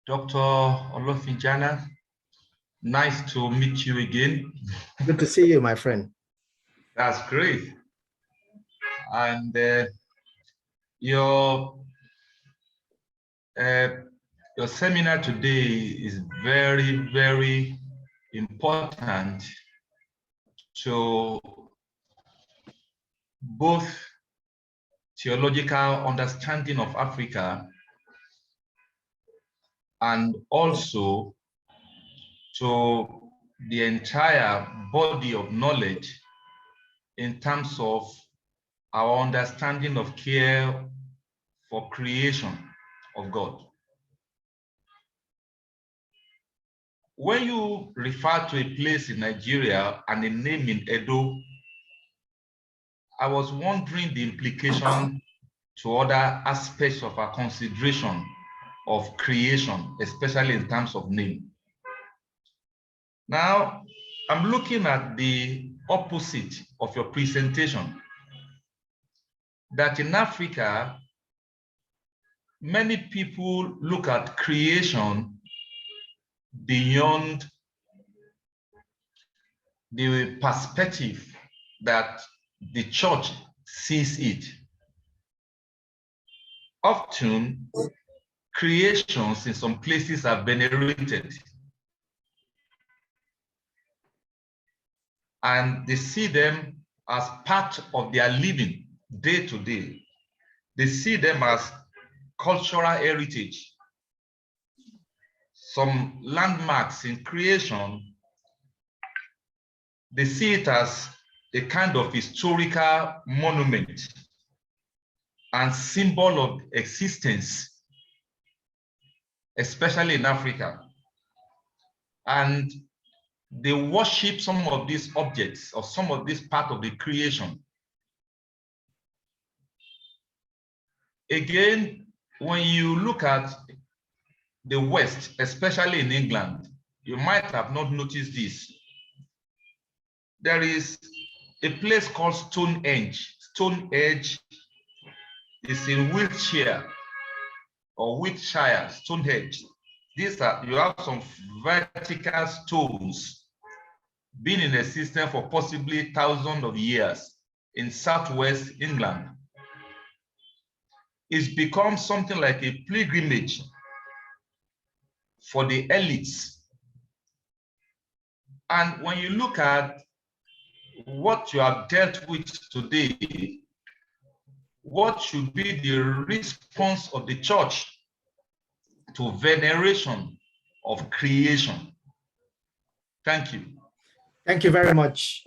Dr. Olofinjana. Nice to meet you again. Good to see you, my friend. That's great. And your seminar today is very, very important to both theological understanding of Africa and also to the entire body of knowledge in terms of our understanding of care for creation of God. When you refer to a place in Nigeria and a name in Edo, I was wondering the implication to other aspects of our consideration of creation, especially in terms of name. Now, I'm looking at the opposite of your presentation, that in Africa, many people look at creation beyond the perspective that the church sees it. Often, creations in some places are venerated, and they see them as part of their living day to day. They see them as cultural heritage. Some landmarks in creation, they see it as a kind of historical monument and symbol of existence, especially in Africa. And they worship some of these objects or some of this part of the creation. Again, when you look at the West, especially in England, you might have not noticed this. There is a place called Stonehenge. Stonehenge is in Wiltshire or Wiltshire, Stonehenge. These are, you have some vertical stones been in existence for possibly thousands of years in southwest England. It's become something like a pilgrimage for the elites. And when you look at what you have dealt with today, what should be the response of the church to veneration of creation? Thank you. Thank you very much,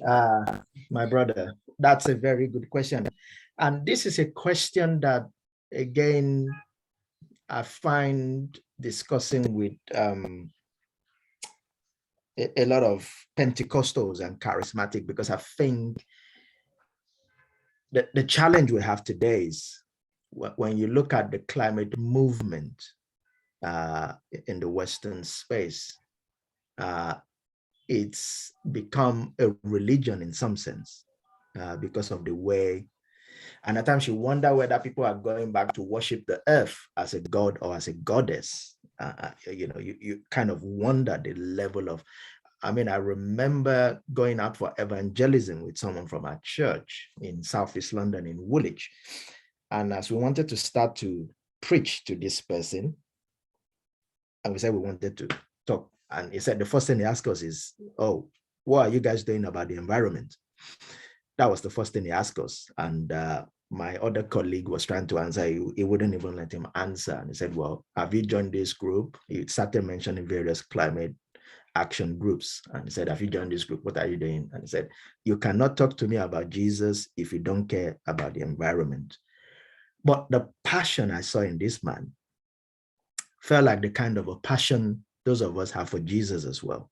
my brother. That's a very good question. And this is a question that, again, I find discussing with a lot of Pentecostals and charismatic, because I think the challenge we have today is when you look at the climate movement in the Western space, it's become a religion in some sense because of the way, and at times you wonder whether people are going back to worship the earth as a god or as a goddess. You kind of wonder the level of, I mean, I remember going out for evangelism with someone from our church in Southeast London in Woolwich. And as we wanted to start to preach to this person, and we said we wanted to talk And he said the first thing he asked us is, oh, what are you guys doing about the environment? That was the first thing he asked us. And my other colleague was trying to answer. He wouldn't even let him answer. And he said, well, have you joined this group? He started mentioning various climate action groups. And he said, have you joined this group? What are you doing? And he said, you cannot talk to me about Jesus if you don't care about the environment. But the passion I saw in this man felt like the kind of a passion those of us have for Jesus as well.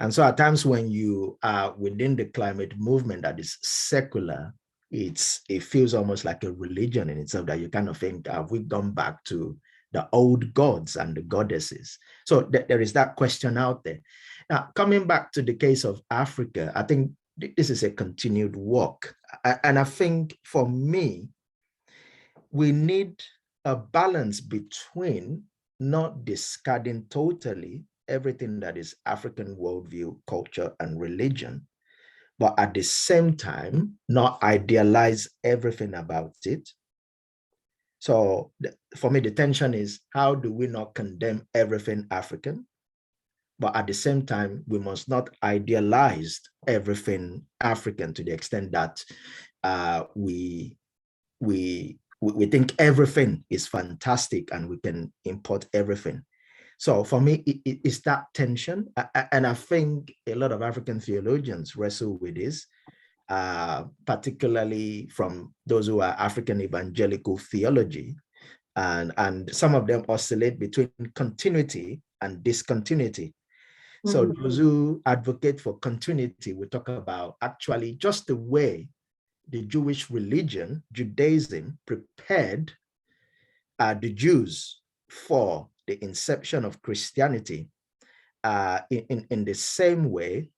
And so at times when you are within the climate movement that is secular, it feels almost like a religion in itself, that you kind of think, have we gone back to the old gods and the goddesses? So there is that question out there. Now, coming back to the case of Africa, I think this is a continued work. And I think for me, we need a balance between not discarding totally everything that is African worldview, culture, and religion, but at the same time, not idealize everything about it. So for me, the tension is, how do we not condemn everything African, but at the same time, we must not idealize everything African to the extent that we think everything is fantastic and we can import everything. So for me, it's that tension. And I think a lot of African theologians wrestle with this, particularly from those who are African Evangelical Theology. And some of them oscillate between continuity and discontinuity. So those who advocate for continuity, we talk about actually just the way the Jewish religion, Judaism, prepared the Jews for the inception of Christianity. In the same way,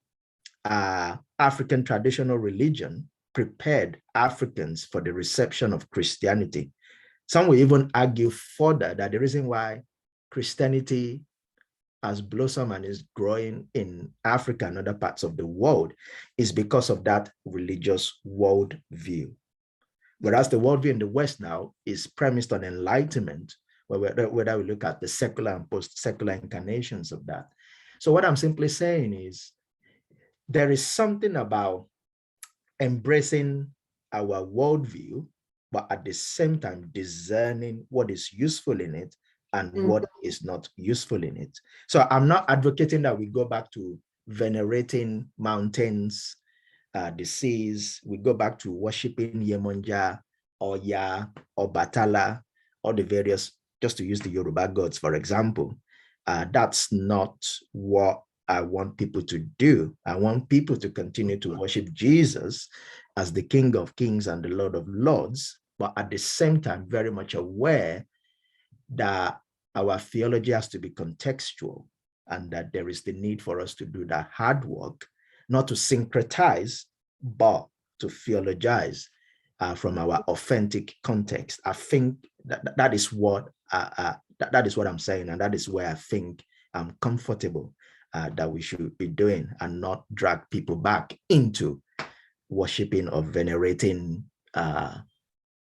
African traditional religion prepared Africans for the reception of Christianity. Some will even argue further that the reason why Christianity has blossomed and is growing in Africa and other parts of the world is because of that religious worldview. Whereas the worldview in the West now is premised on enlightenment, whether we look at the secular and post-secular incarnations of that. So what I'm simply saying is, there is something about embracing our worldview, but at the same time discerning what is useful in it and what is not useful in it. So I'm not advocating that we go back to venerating mountains, the seas. We go back to worshiping Yemonja or Ya or Batala or the various, just to use the Yoruba gods, for example. That's not what I want people to do. I want people to continue to worship Jesus as the King of Kings and the Lord of Lords, but at the same time, very much aware that our theology has to be contextual and that there is the need for us to do that hard work, not to syncretize, but to theologize from our authentic context. I think that is what I'm saying, and that is where I think I'm comfortable that we should be doing, and not drag people back into worshiping or venerating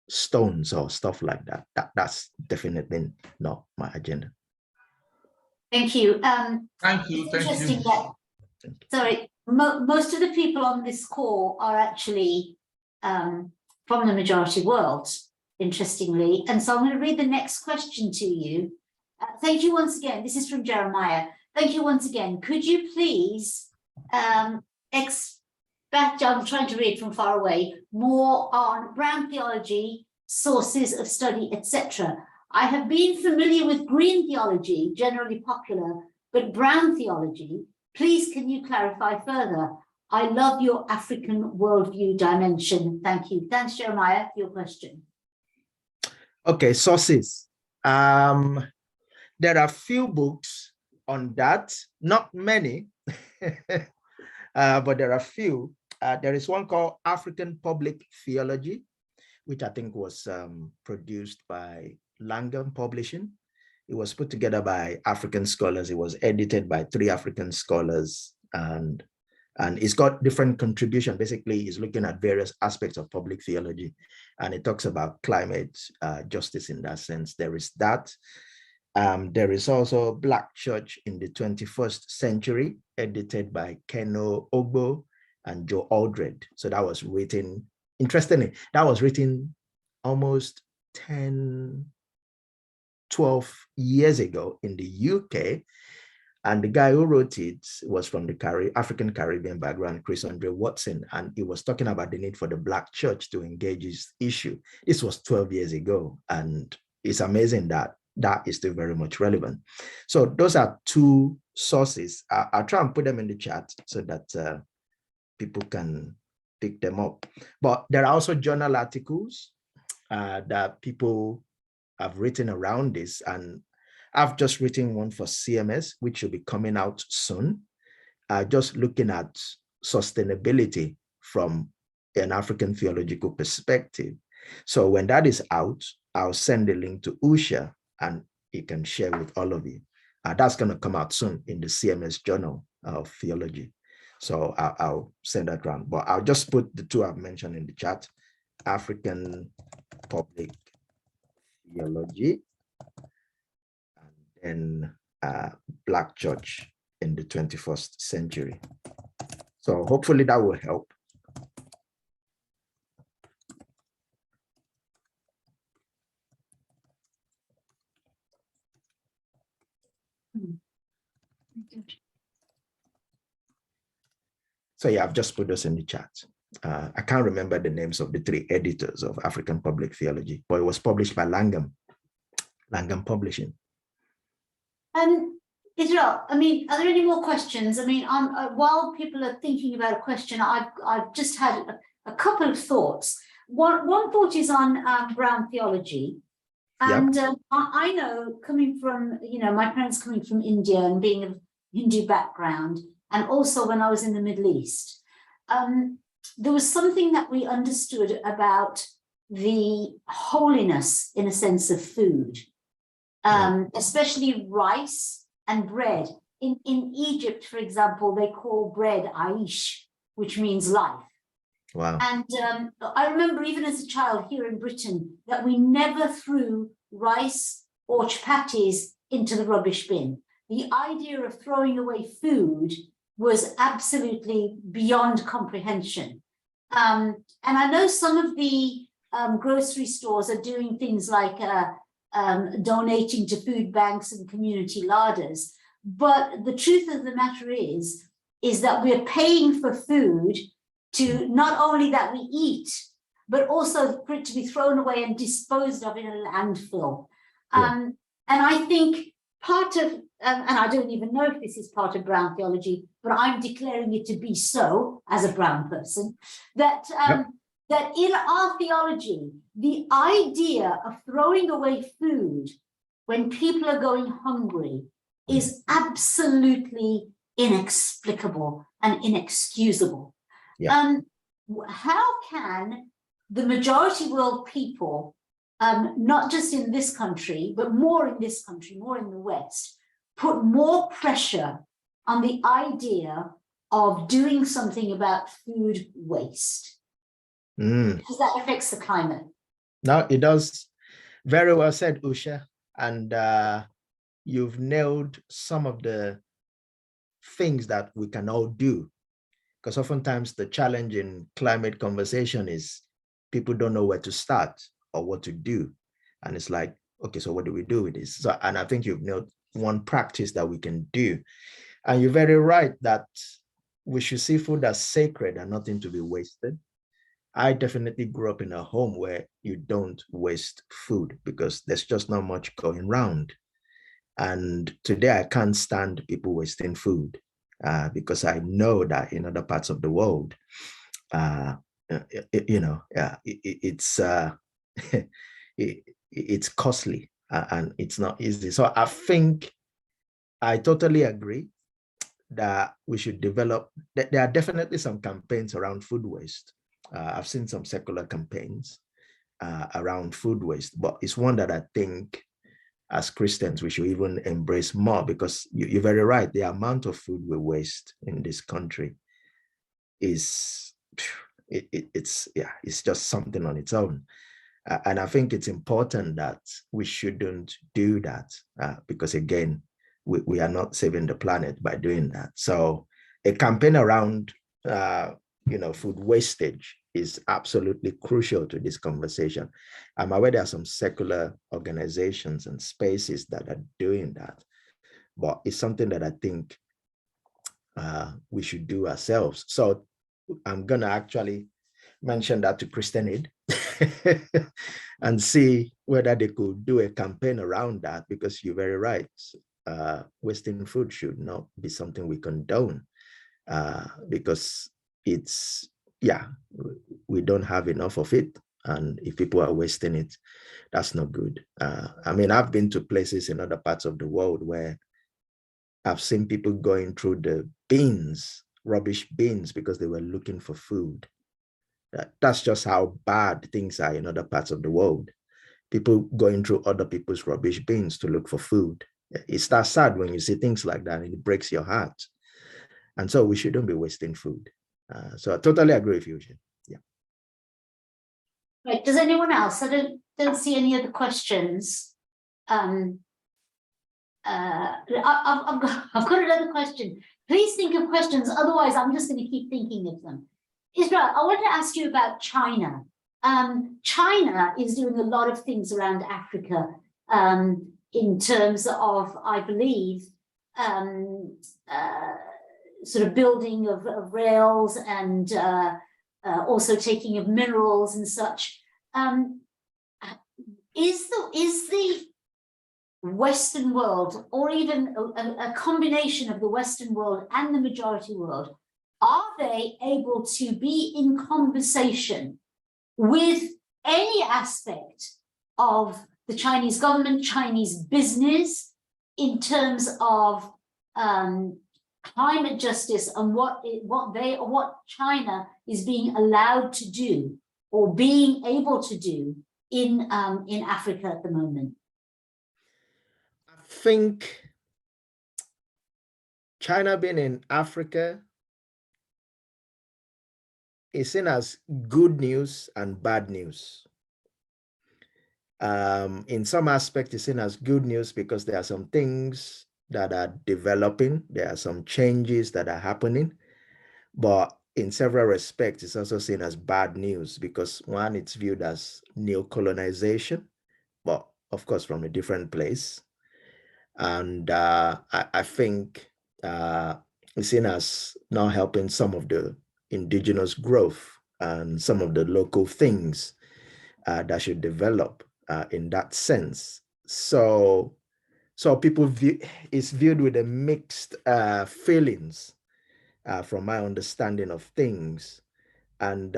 stones or stuff like that. That's definitely not my agenda. Thank you. Thank you. It's interesting that, sorry, most of the people on this call are actually from the majority world, interestingly. And so I'm going to read the next question to you. Thank you once again. This is from Jeremiah. Thank you once again. Could you please expect, I'm trying to read from far away, more on brown theology, sources of study, etc. I have been familiar with green theology, generally popular, but brown theology, please can you clarify further? I love your African worldview dimension. Thank you. Thanks, Jeremiah, for your question. Okay, sources. There are few books on that, not many, but there are few. There is one called African Public Theology, which I think was produced by Langham Publishing. It was put together by African scholars. It was edited by 3 African scholars, and it's got different contributions. Basically, it's looking at various aspects of public theology, and it talks about climate justice in that sense. There is that. There is also Black Church in the 21st Century, edited by Keno Ogbo and Joe Aldred. So that was written, interestingly, that was written almost 10, 12 years ago in the UK. And the guy who wrote it was from the African Caribbean background, Chris Andre Watson, and he was talking about the need for the Black church to engage this issue. This was 12 years ago, and it's amazing that that is still very much relevant. So those are two sources. I'll try and put them in the chat so that people can pick them up. But there are also journal articles that people have written around this, and I've just written one for CMS, which should be coming out soon, just looking at sustainability from an African theological perspective. So when that is out, I'll send the link to Usha and he can share with all of you. That's going to come out soon in the CMS Journal of Theology. So I'll send that around, but I'll just put the two I've mentioned in the chat: African Public Theology, and Black Church in the 21st Century. So hopefully that will help. So yeah, I've just put this in the chat. I can't remember the names of the three editors of African Public Theology, but it was published by Langham Publishing. Israel, I mean, are there any more questions? I mean, while people are thinking about a question, I've just had a couple of thoughts. One thought is on Brown theology. And yep. I know, coming from, my parents coming from India and being of Hindu background, and also when I was in the Middle East, there was something that we understood about the holiness, in a sense, of food, especially rice and bread. In Egypt, for example, they call bread aish, which means life. Wow. And I remember even as a child here in Britain that we never threw rice or chapatis into the rubbish bin. The idea of throwing away food was absolutely beyond comprehension. And I know some of the grocery stores are doing things like donating to food banks and community larders. But the truth of the matter is that we're paying for food to not only that we eat, but also for it to be thrown away and disposed of in a landfill. And I think part of, and I don't even know if this is part of Brown theology, but I'm declaring it to be so as a Brown person, that, that in our theology, the idea of throwing away food when people are going hungry is absolutely inexplicable and inexcusable. How can the majority world people, not just in this country, but more in this country, more in the West, put more pressure on the idea of doing something about food waste? Because that affects the climate. No, it does. Very well said, Usha. And you've nailed some of the things that we can all do. Because oftentimes the challenge in climate conversation is people don't know where to start or what to do. And it's like, okay, so what do we do with this? So, and I think you've nailed one practice that we can do. And you're very right that we should see food as sacred and nothing to be wasted. I definitely grew up in a home where you don't waste food because there's just not much going around. And today I can't stand people wasting food. Because I know that in other parts of the world, it's costly and it's not easy. So I think I totally agree that we should develop. There are definitely some campaigns around food waste. I've seen some secular campaigns around food waste, but it's one that I think as Christians, we should even embrace more, because you're very right. The amount of food we waste in this country is, it's just something on its own. And I think it's important that we shouldn't do that because, again, we are not saving the planet by doing that. So a campaign around, food wastage is absolutely crucial to this conversation. I'm aware there are some secular organizations and spaces that are doing that, but it's something that I think we should do ourselves. So I'm going to actually mention that to Christianity and see whether they could do a campaign around that, because you're very right. Wasting food should not be something we condone because it's, we don't have enough of it. And if people are wasting it, that's not good. I mean, I've been to places in other parts of the world where I've seen people going through the bins, rubbish bins, because they were looking for food. That's just how bad things are in other parts of the world. People going through other people's rubbish bins to look for food. It's that sad when you see things like that, and it breaks your heart. And so we shouldn't be wasting food. So I totally agree with you, Jim. Yeah. Right. Does anyone else? I don't see any other questions. I've got another question. Please think of questions. Otherwise, I'm just going to keep thinking of them. Israel, I want to ask you about China. China is doing a lot of things around Africa in terms of, I believe, sort of building of rails and also taking of minerals and such. Is the Western world, or even a combination of the Western world and the majority world, are they able to be in conversation with any aspect of the Chinese government, Chinese business, in terms of climate justice and what China is being allowed to do or being able to do in Africa at the moment? I think China being in Africa is seen as good news and bad news. In some aspects, it's seen as good news because there are some things that are developing, there are some changes that are happening, but in several respects, it's also seen as bad news because, one, it's viewed as neo-colonization, but of course from a different place. And I think it's seen as not helping some of the indigenous growth and some of the local things that should develop in that sense. So people view it's viewed with a mixed feelings from my understanding of things. And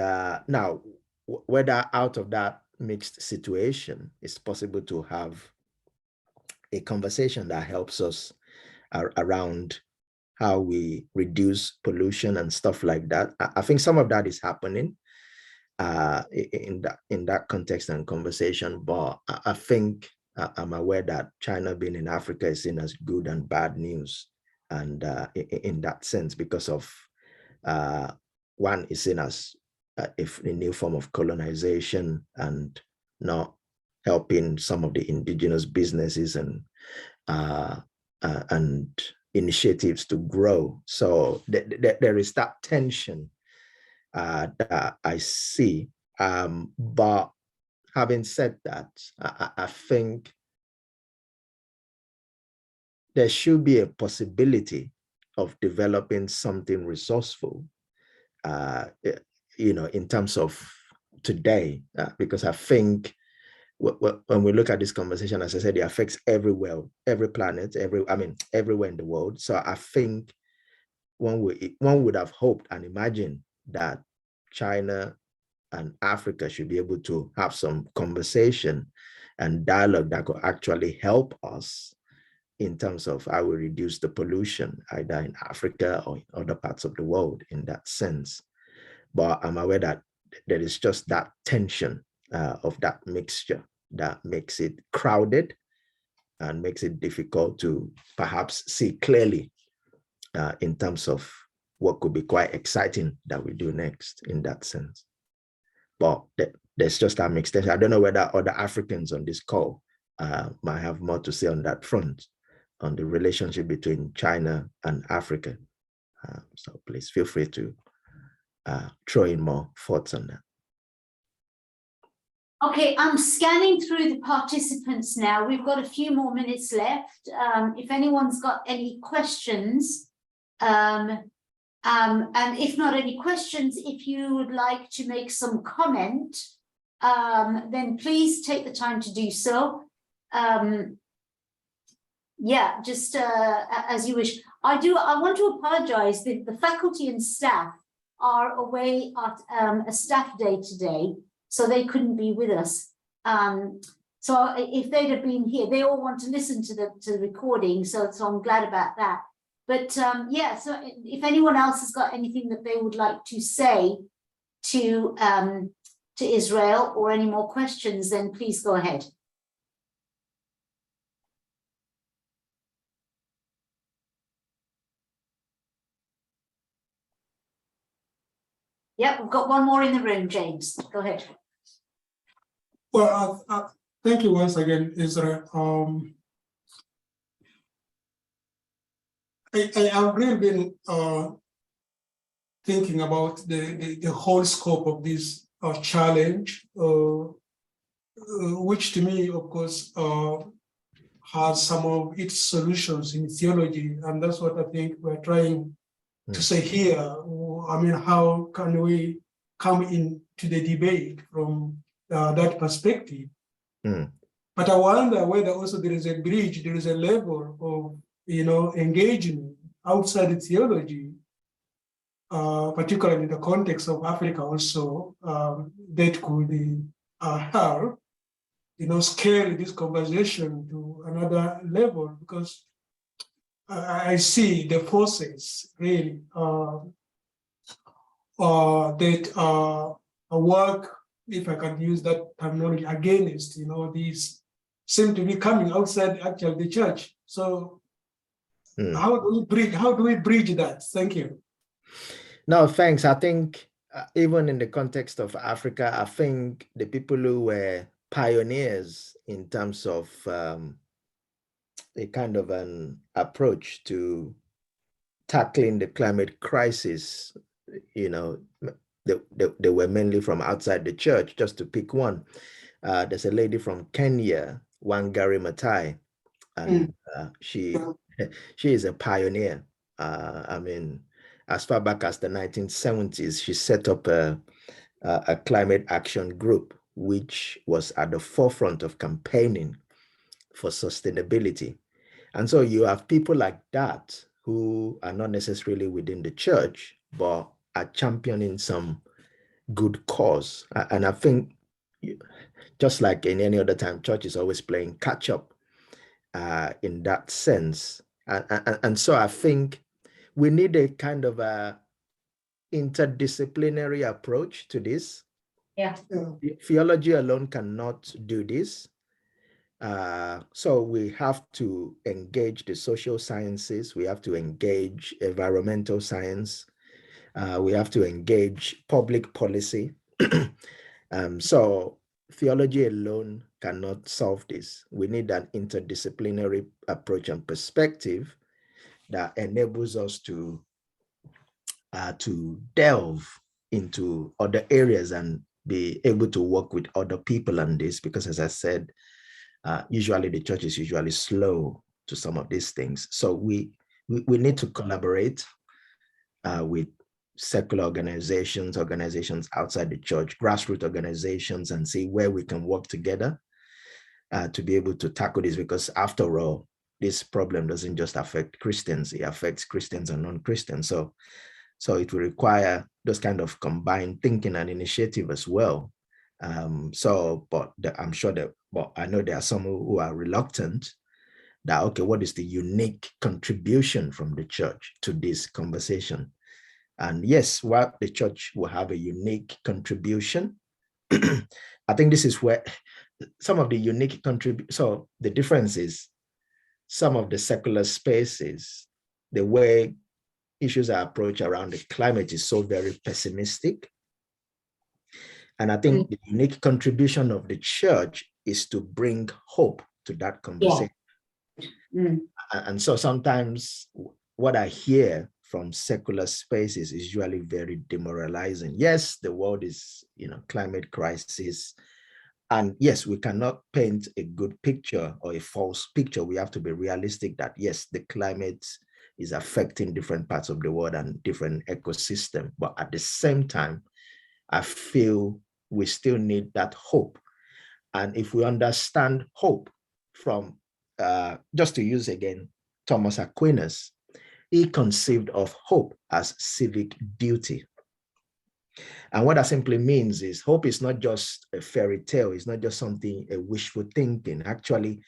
now, whether out of that mixed situation, it's possible to have a conversation that helps us around how we reduce pollution and stuff like that. I think some of that is happening in that context and conversation, but I think I'm aware that China being in Africa is seen as good and bad news, and in that sense, because of one is seen as a new form of colonization and not helping some of the indigenous businesses and initiatives to grow. So there is that tension that I see. But having said that, I think there should be a possibility of developing something resourceful, in terms of today, because I think when we look at this conversation, as I said, it affects everywhere, every planet, everywhere in the world. So I think one would have hoped and imagined that China and Africa should be able to have some conversation and dialogue that could actually help us in terms of how we reduce the pollution, either in Africa or in other parts of the world in that sense. But I'm aware that there is just that tension of that mixture that makes it crowded and makes it difficult to perhaps see clearly in terms of what could be quite exciting that we do next in that sense. But there's just an extension. I don't know whether other Africans on this call might have more to say on that front, on the relationship between China and Africa. So please feel free to throw in more thoughts on that. Okay, I'm scanning through the participants now. We've got a few more minutes left. If anyone's got any questions, and if not any questions, if you would like to make some comment, then please take the time to do so. Yeah, just as you wish. I want to apologize that the faculty and staff are away at a staff day today, so they couldn't be with us. So if they'd have been here, they all want to listen to the recording, so I'm glad about that. But yeah, so if anyone else has got anything that they would like to say to Israel, or any more questions, then please go ahead. Yep, we've got one more in the room, James. Go ahead. Well, thank you once again, Israel. I've really been thinking about the whole scope of this challenge, which to me, of course, has some of its solutions in theology, and that's what I think we're trying to say here. I mean, how can we come into the debate from that perspective? But I wonder whether also there is a bridge, there is a level of engagement outside the theology, particularly in the context of Africa also, that could help scale this conversation to another level, because I see the forces really that work, if I can use that terminology, against these seem to be coming outside actually the church. So how do we bridge that? Thank you. No, thanks. I think even in the context of Africa, I think the people who were pioneers in terms of a kind of an approach to tackling the climate crisis, they were mainly from outside the church. Just to pick one, there's a lady from Kenya, Wangari Maathai, and she is a pioneer. I mean, as far back as the 1970s, she set up a climate action group, which was at the forefront of campaigning for sustainability. And so you have people like that who are not necessarily within the church, but are championing some good cause. And I think, just like in any other time, church is always playing catch up in that sense. And so I think we need a kind of a interdisciplinary approach to this. Yeah. Theology alone cannot do this. So we have to engage the social sciences, we have to engage environmental science, we have to engage public policy. So theology alone cannot solve this. We need an interdisciplinary approach and perspective that enables us to delve into other areas and be able to work with other people on this, because as I said, usually the church is usually slow to some of these things. So we need to collaborate with secular organizations outside the church, grassroots organizations, and see where we can work together to be able to tackle this, because after all, this problem doesn't just affect Christians, it affects Christians and non-Christians. So it will require those kind of combined thinking and initiative as well. But I'm sure that, but I know there are some who are reluctant that, okay, what is the unique contribution from the church to this conversation? And yes, while the church will have a unique contribution, I think this is where some of the unique so the difference is some of the secular spaces, the way issues are approached around the climate is so very pessimistic. And I think the unique contribution of the church is to bring hope to that conversation. And so sometimes what I hear from secular spaces is usually very demoralizing. Yes, the world is, climate crisis. And yes, we cannot paint a good picture or a false picture. We have to be realistic that yes, the climate is affecting different parts of the world and different ecosystems. But at the same time, I feel we still need that hope. And if we understand hope from, just to use again, Thomas Aquinas, he conceived of hope as civic duty. And what that simply means is hope is not just a fairy tale. It's not just something, a wishful thinking. Actually,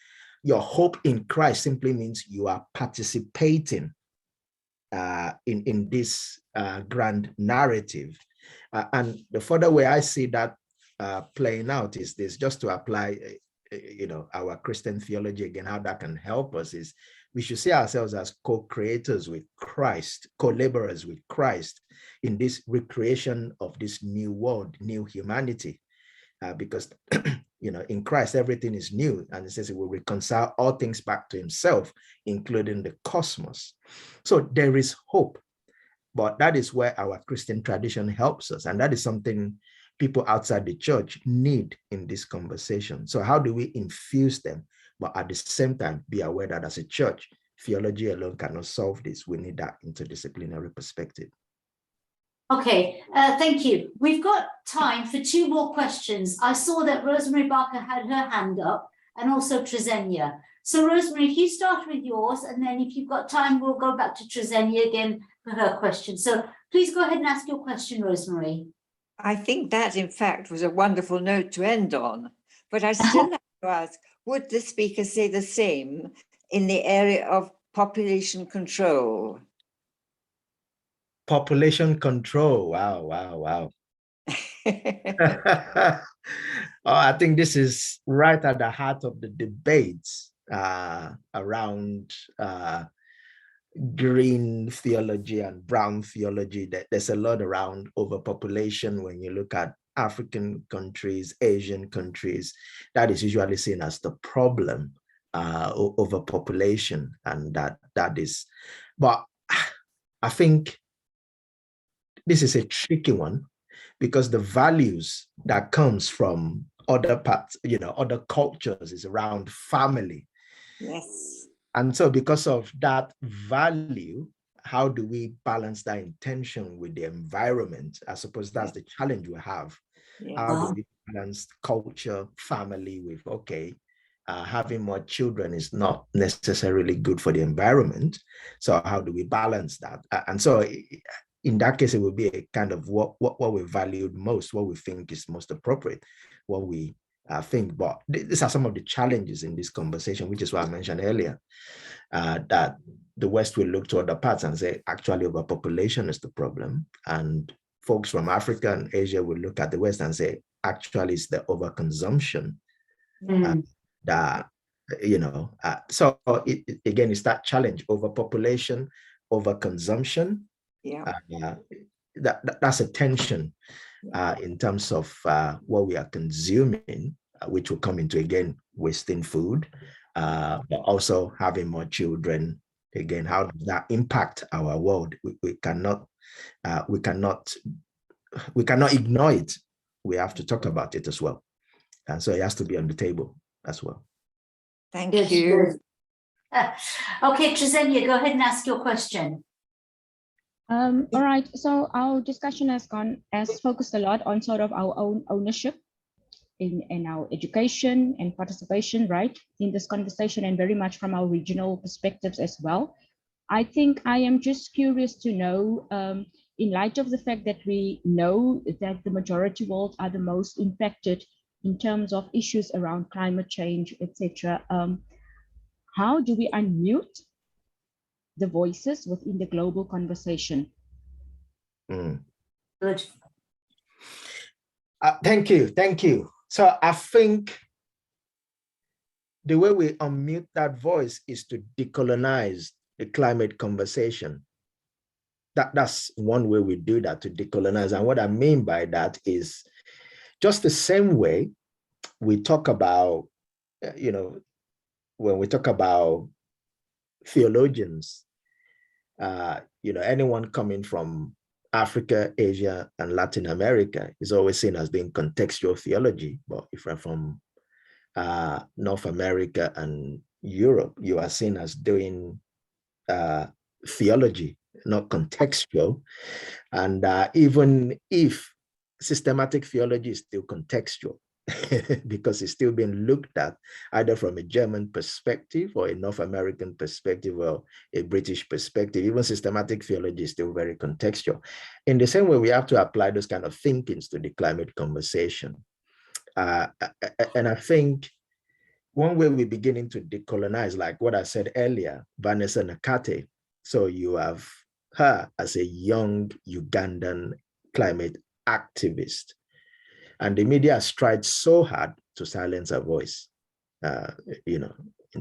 your hope in Christ simply means you are participating in this grand narrative. And the further way I see that playing out is this, just to apply, our Christian theology again, how that can help us is we should see ourselves as co-creators with Christ, co-laborers with Christ in this recreation of this new world, new humanity, because, in Christ, everything is new. And it says it will reconcile all things back to himself, including the cosmos. So there is hope, but that is where our Christian tradition helps us. And that is something people outside the church need in this conversation. So how do we infuse them, but at the same time be aware that as a church, theology alone cannot solve this. We need that interdisciplinary perspective. Okay, thank you. We've got time for 2 more questions. I saw that Rosemary Barker had her hand up, and also Trizenia. So Rosemary, if you start with yours, and then if you've got time, we'll go back to Trizenia again for her question. So please go ahead and ask your question, Rosemary. I think that, in fact, was a wonderful note to end on. But I still have to ask, would the speaker say the same in the area of population control? Population control. Wow. I think this is right at the heart of the debates around green theology and brown theology. There's a lot around overpopulation. When you look at African countries, Asian countries, that is usually seen as the problem, overpopulation, and that is. But I think this is a tricky one, because the values that comes from other parts, other cultures, is around family. Yes. And so because of that value, how do we balance that intention with the environment? I suppose that's the challenge we have. Yeah. How do we balance culture, family with, having more children is not necessarily good for the environment. So how do we balance that? And so in that case, it will be a kind of what we valued most, what we think is most appropriate, what we think. But these are some of the challenges in this conversation, which is what I mentioned earlier, that the West will look to other parts and say, actually, overpopulation is the problem. And folks from Africa and Asia will look at the West and say, actually, it's the overconsumption that, so again, it's that challenge, overpopulation, overconsumption. Yeah. That's a tension in terms of what we are consuming, which will come into, again, wasting food, but also having more children. Again, how does that impact our world? We cannot ignore it. We have to talk about it as well. And so it has to be on the table as well. Thank you. Okay, Trizenia, go ahead and ask your question. All right, so our discussion has focused a lot on sort of our own ownership in our education and participation, right, in this conversation, and very much from our regional perspectives as well. I think I am just curious to know, in light of the fact that we know that the majority world are the most impacted in terms of issues around climate change, etc., how do we unmute the voices within the global conversation? Good. Thank you. So I think the way we unmute that voice is to decolonize the climate conversation. That's one way we do that, to decolonize. And what I mean by that is Just the same way we talk about, when we talk about theologians, anyone coming from Africa, Asia, and Latin America is always seen as doing contextual theology. But if you're from North America and Europe, you are seen as doing theology, not contextual. And even if systematic theology is still contextual, because it's still being looked at either from a German perspective or a North American perspective or a British perspective. Even systematic theology is still very contextual. In the same way, we have to apply those kind of thinkings to the climate conversation. And I think one way we're beginning to decolonize, like what I said earlier, Vanessa Nakate. So you have her as a young Ugandan climate activist. And the media has tried so hard to silence her voice, in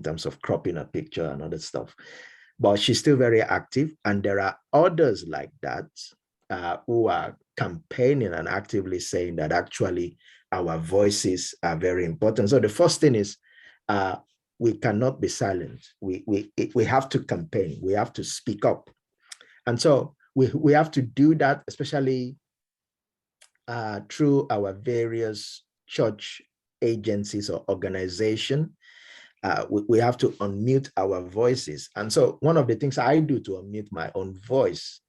terms of cropping a picture and other stuff. But she's still very active. And there are others like that who are campaigning and actively saying that actually our voices are very important. So the first thing is we cannot be silent. We have to campaign. We have to speak up. And so we have to do that, especially through our various church agencies or organization. We have to unmute our voices. And so one of the things I do to unmute my own voice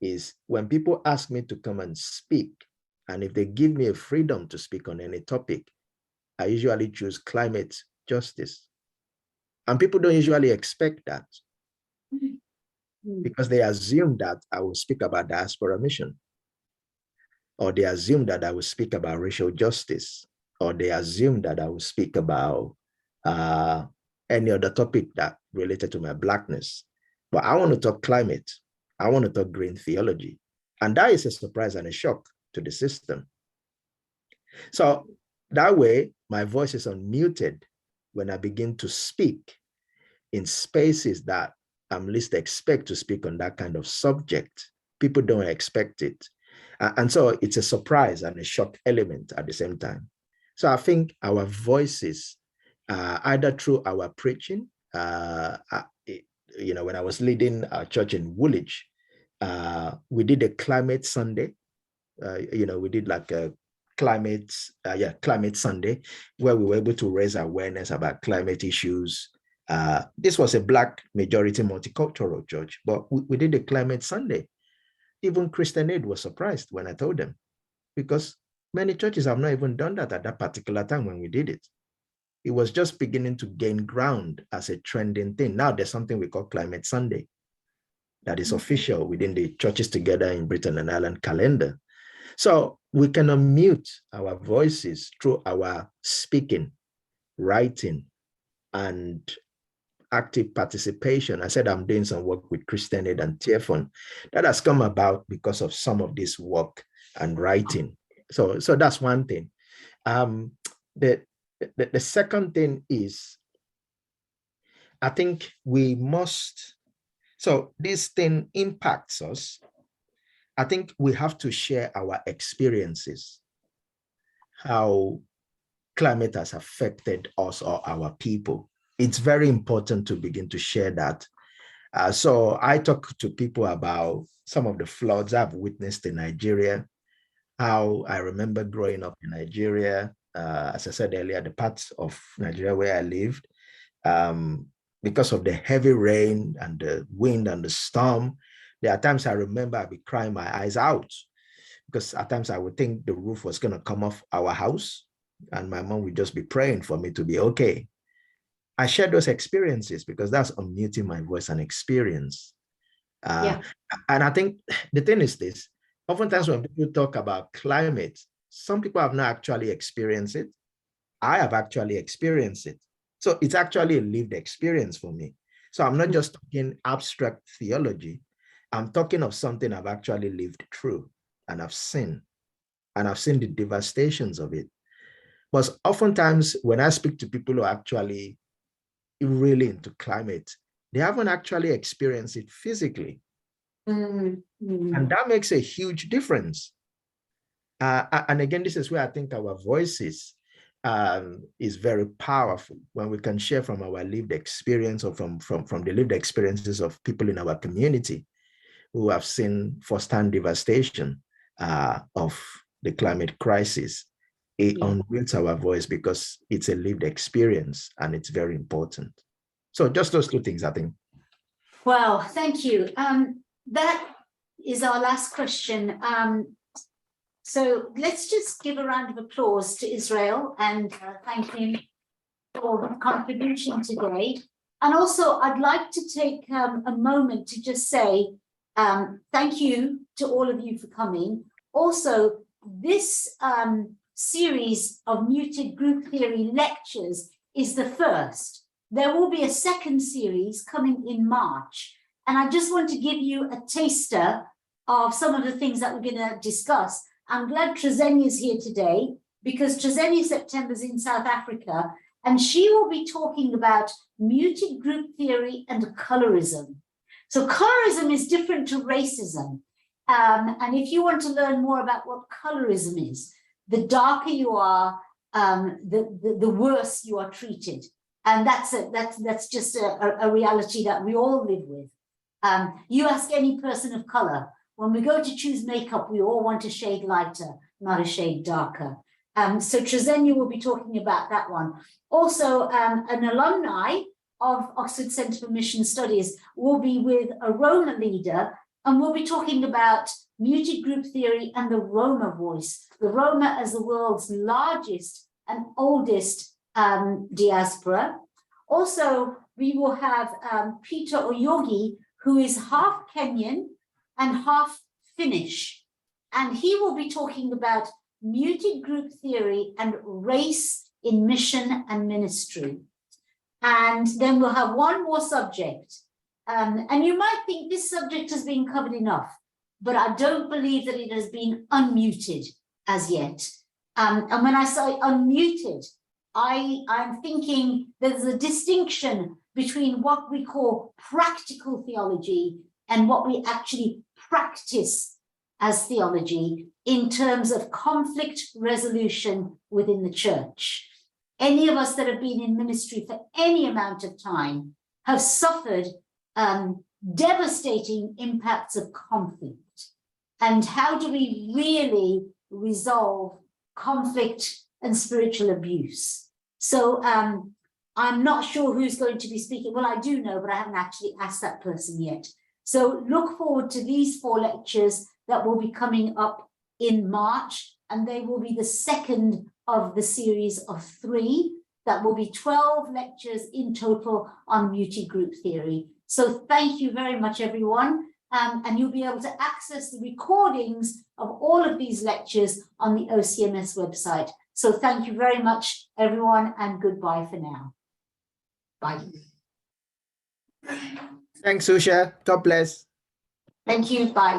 is when people ask me to come and speak, and if they give me a freedom to speak on any topic, I usually choose climate justice. And people don't usually expect that because they assume that I will speak about diaspora mission, or they assume that I will speak about racial justice, or they assume that I will speak about any other topic that related to my Blackness. But I want to talk climate. I want to talk green theology. And that is a surprise and a shock to the system. So that way, my voice is unmuted when I begin to speak in spaces that I'm least expect to speak on that kind of subject. People don't expect it. And so it's a surprise and a shock element at the same time. So I think our voices, either through our preaching, when I was leading our church in Woolwich, we did a climate Sunday. We did like a climate Sunday, where we were able to raise awareness about climate issues. This was a Black majority multicultural church, but we did a climate Sunday. Even Christian Aid was surprised when I told them, because many churches have not even done that at that particular time when we did it. It was just beginning to gain ground as a trending thing. Now there's something we call Climate Sunday that is official within the Churches Together in Britain and Ireland calendar. So we can unmute our voices through our speaking, writing, and active participation. I said I'm doing some work with Christian Aid and Tearfund. That has come about because of some of this work and writing. So that's one thing. The second thing is, I think we must, so this thing impacts us. I think we have to share our experiences, how climate has affected us or our people. It's very important to begin to share that. So I talk to people about some of the floods I've witnessed in Nigeria, how I remember growing up in Nigeria. As I said earlier, the parts of Nigeria where I lived, because of the heavy rain and the wind and the storm, there are times I remember I'd be crying my eyes out, because at times I would think the roof was going to come off our house, and my mom would just be praying for me to be okay. I share those experiences because that's unmuting my voice and experience. And I think the thing is this, oftentimes when people talk about climate, some people have not actually experienced it. I have actually experienced it. So it's actually a lived experience for me. So I'm not just talking abstract theology. I'm talking of something I've actually lived through and I've seen the devastations of it. But oftentimes when I speak to people who are actually really into climate, they haven't actually experienced it physically. And that makes a huge difference. And again, this is where I think our voices is very powerful, when we can share from our lived experience, or from the lived experiences of people in our community who have seen firsthand devastation of the climate crisis. It unwields our voice because it's a lived experience, and it's very important. So just those two things, I think. Well, thank you. That is our last question. So let's just give a round of applause to Israel and thank him for the contribution today. And also, I'd like to take a moment to just say thank you to all of you for coming. Also, this series of muted group theory lectures is the first. There will be a second series coming in March. And I just want to give you a taster of some of the things that we're going to discuss. I'm glad Trezenia is here today, because Trezenia September is in South Africa, and she will be talking about muted group theory and colorism. So colorism is different to racism. And if you want to learn more about what colorism is, the darker you are, the worse you are treated. And that's just a reality that we all live with. You ask any person of color, when we go to choose makeup, we all want a shade lighter, not a shade darker. So Trezenia will be talking about that one. Also, an alumni of Oxford Centre for Mission Studies will be with a Roma leader, and we'll be talking about muted group theory and the Roma voice. The Roma as the world's largest and oldest diaspora. Also, we will have Peter Oyogi, who is half Kenyan and half Finnish. And he will be talking about muted group theory and race in mission and ministry. And then we'll have one more subject. And you might think this subject has been covered enough, but I don't believe that it has been unmuted as yet. And when I say unmuted, I'm thinking there's a distinction between what we call practical theology and what we actually practice as theology in terms of conflict resolution within the church. Any of us that have been in ministry for any amount of time have suffered devastating impacts of conflict. And how do we really resolve conflict and spiritual abuse? So I'm not sure who's going to be speaking. Well, I do know, but I haven't actually asked that person yet. So look forward to these 4 lectures that will be coming up in March, and they will be the second of the series of 3. That will be 12 lectures in total on muted group theory. So thank you very much, everyone. And you'll be able to access the recordings of all of these lectures on the OCMS website. So thank you very much, everyone, and goodbye for now. Bye. Thanks, Usha. God bless. Thank you. Bye.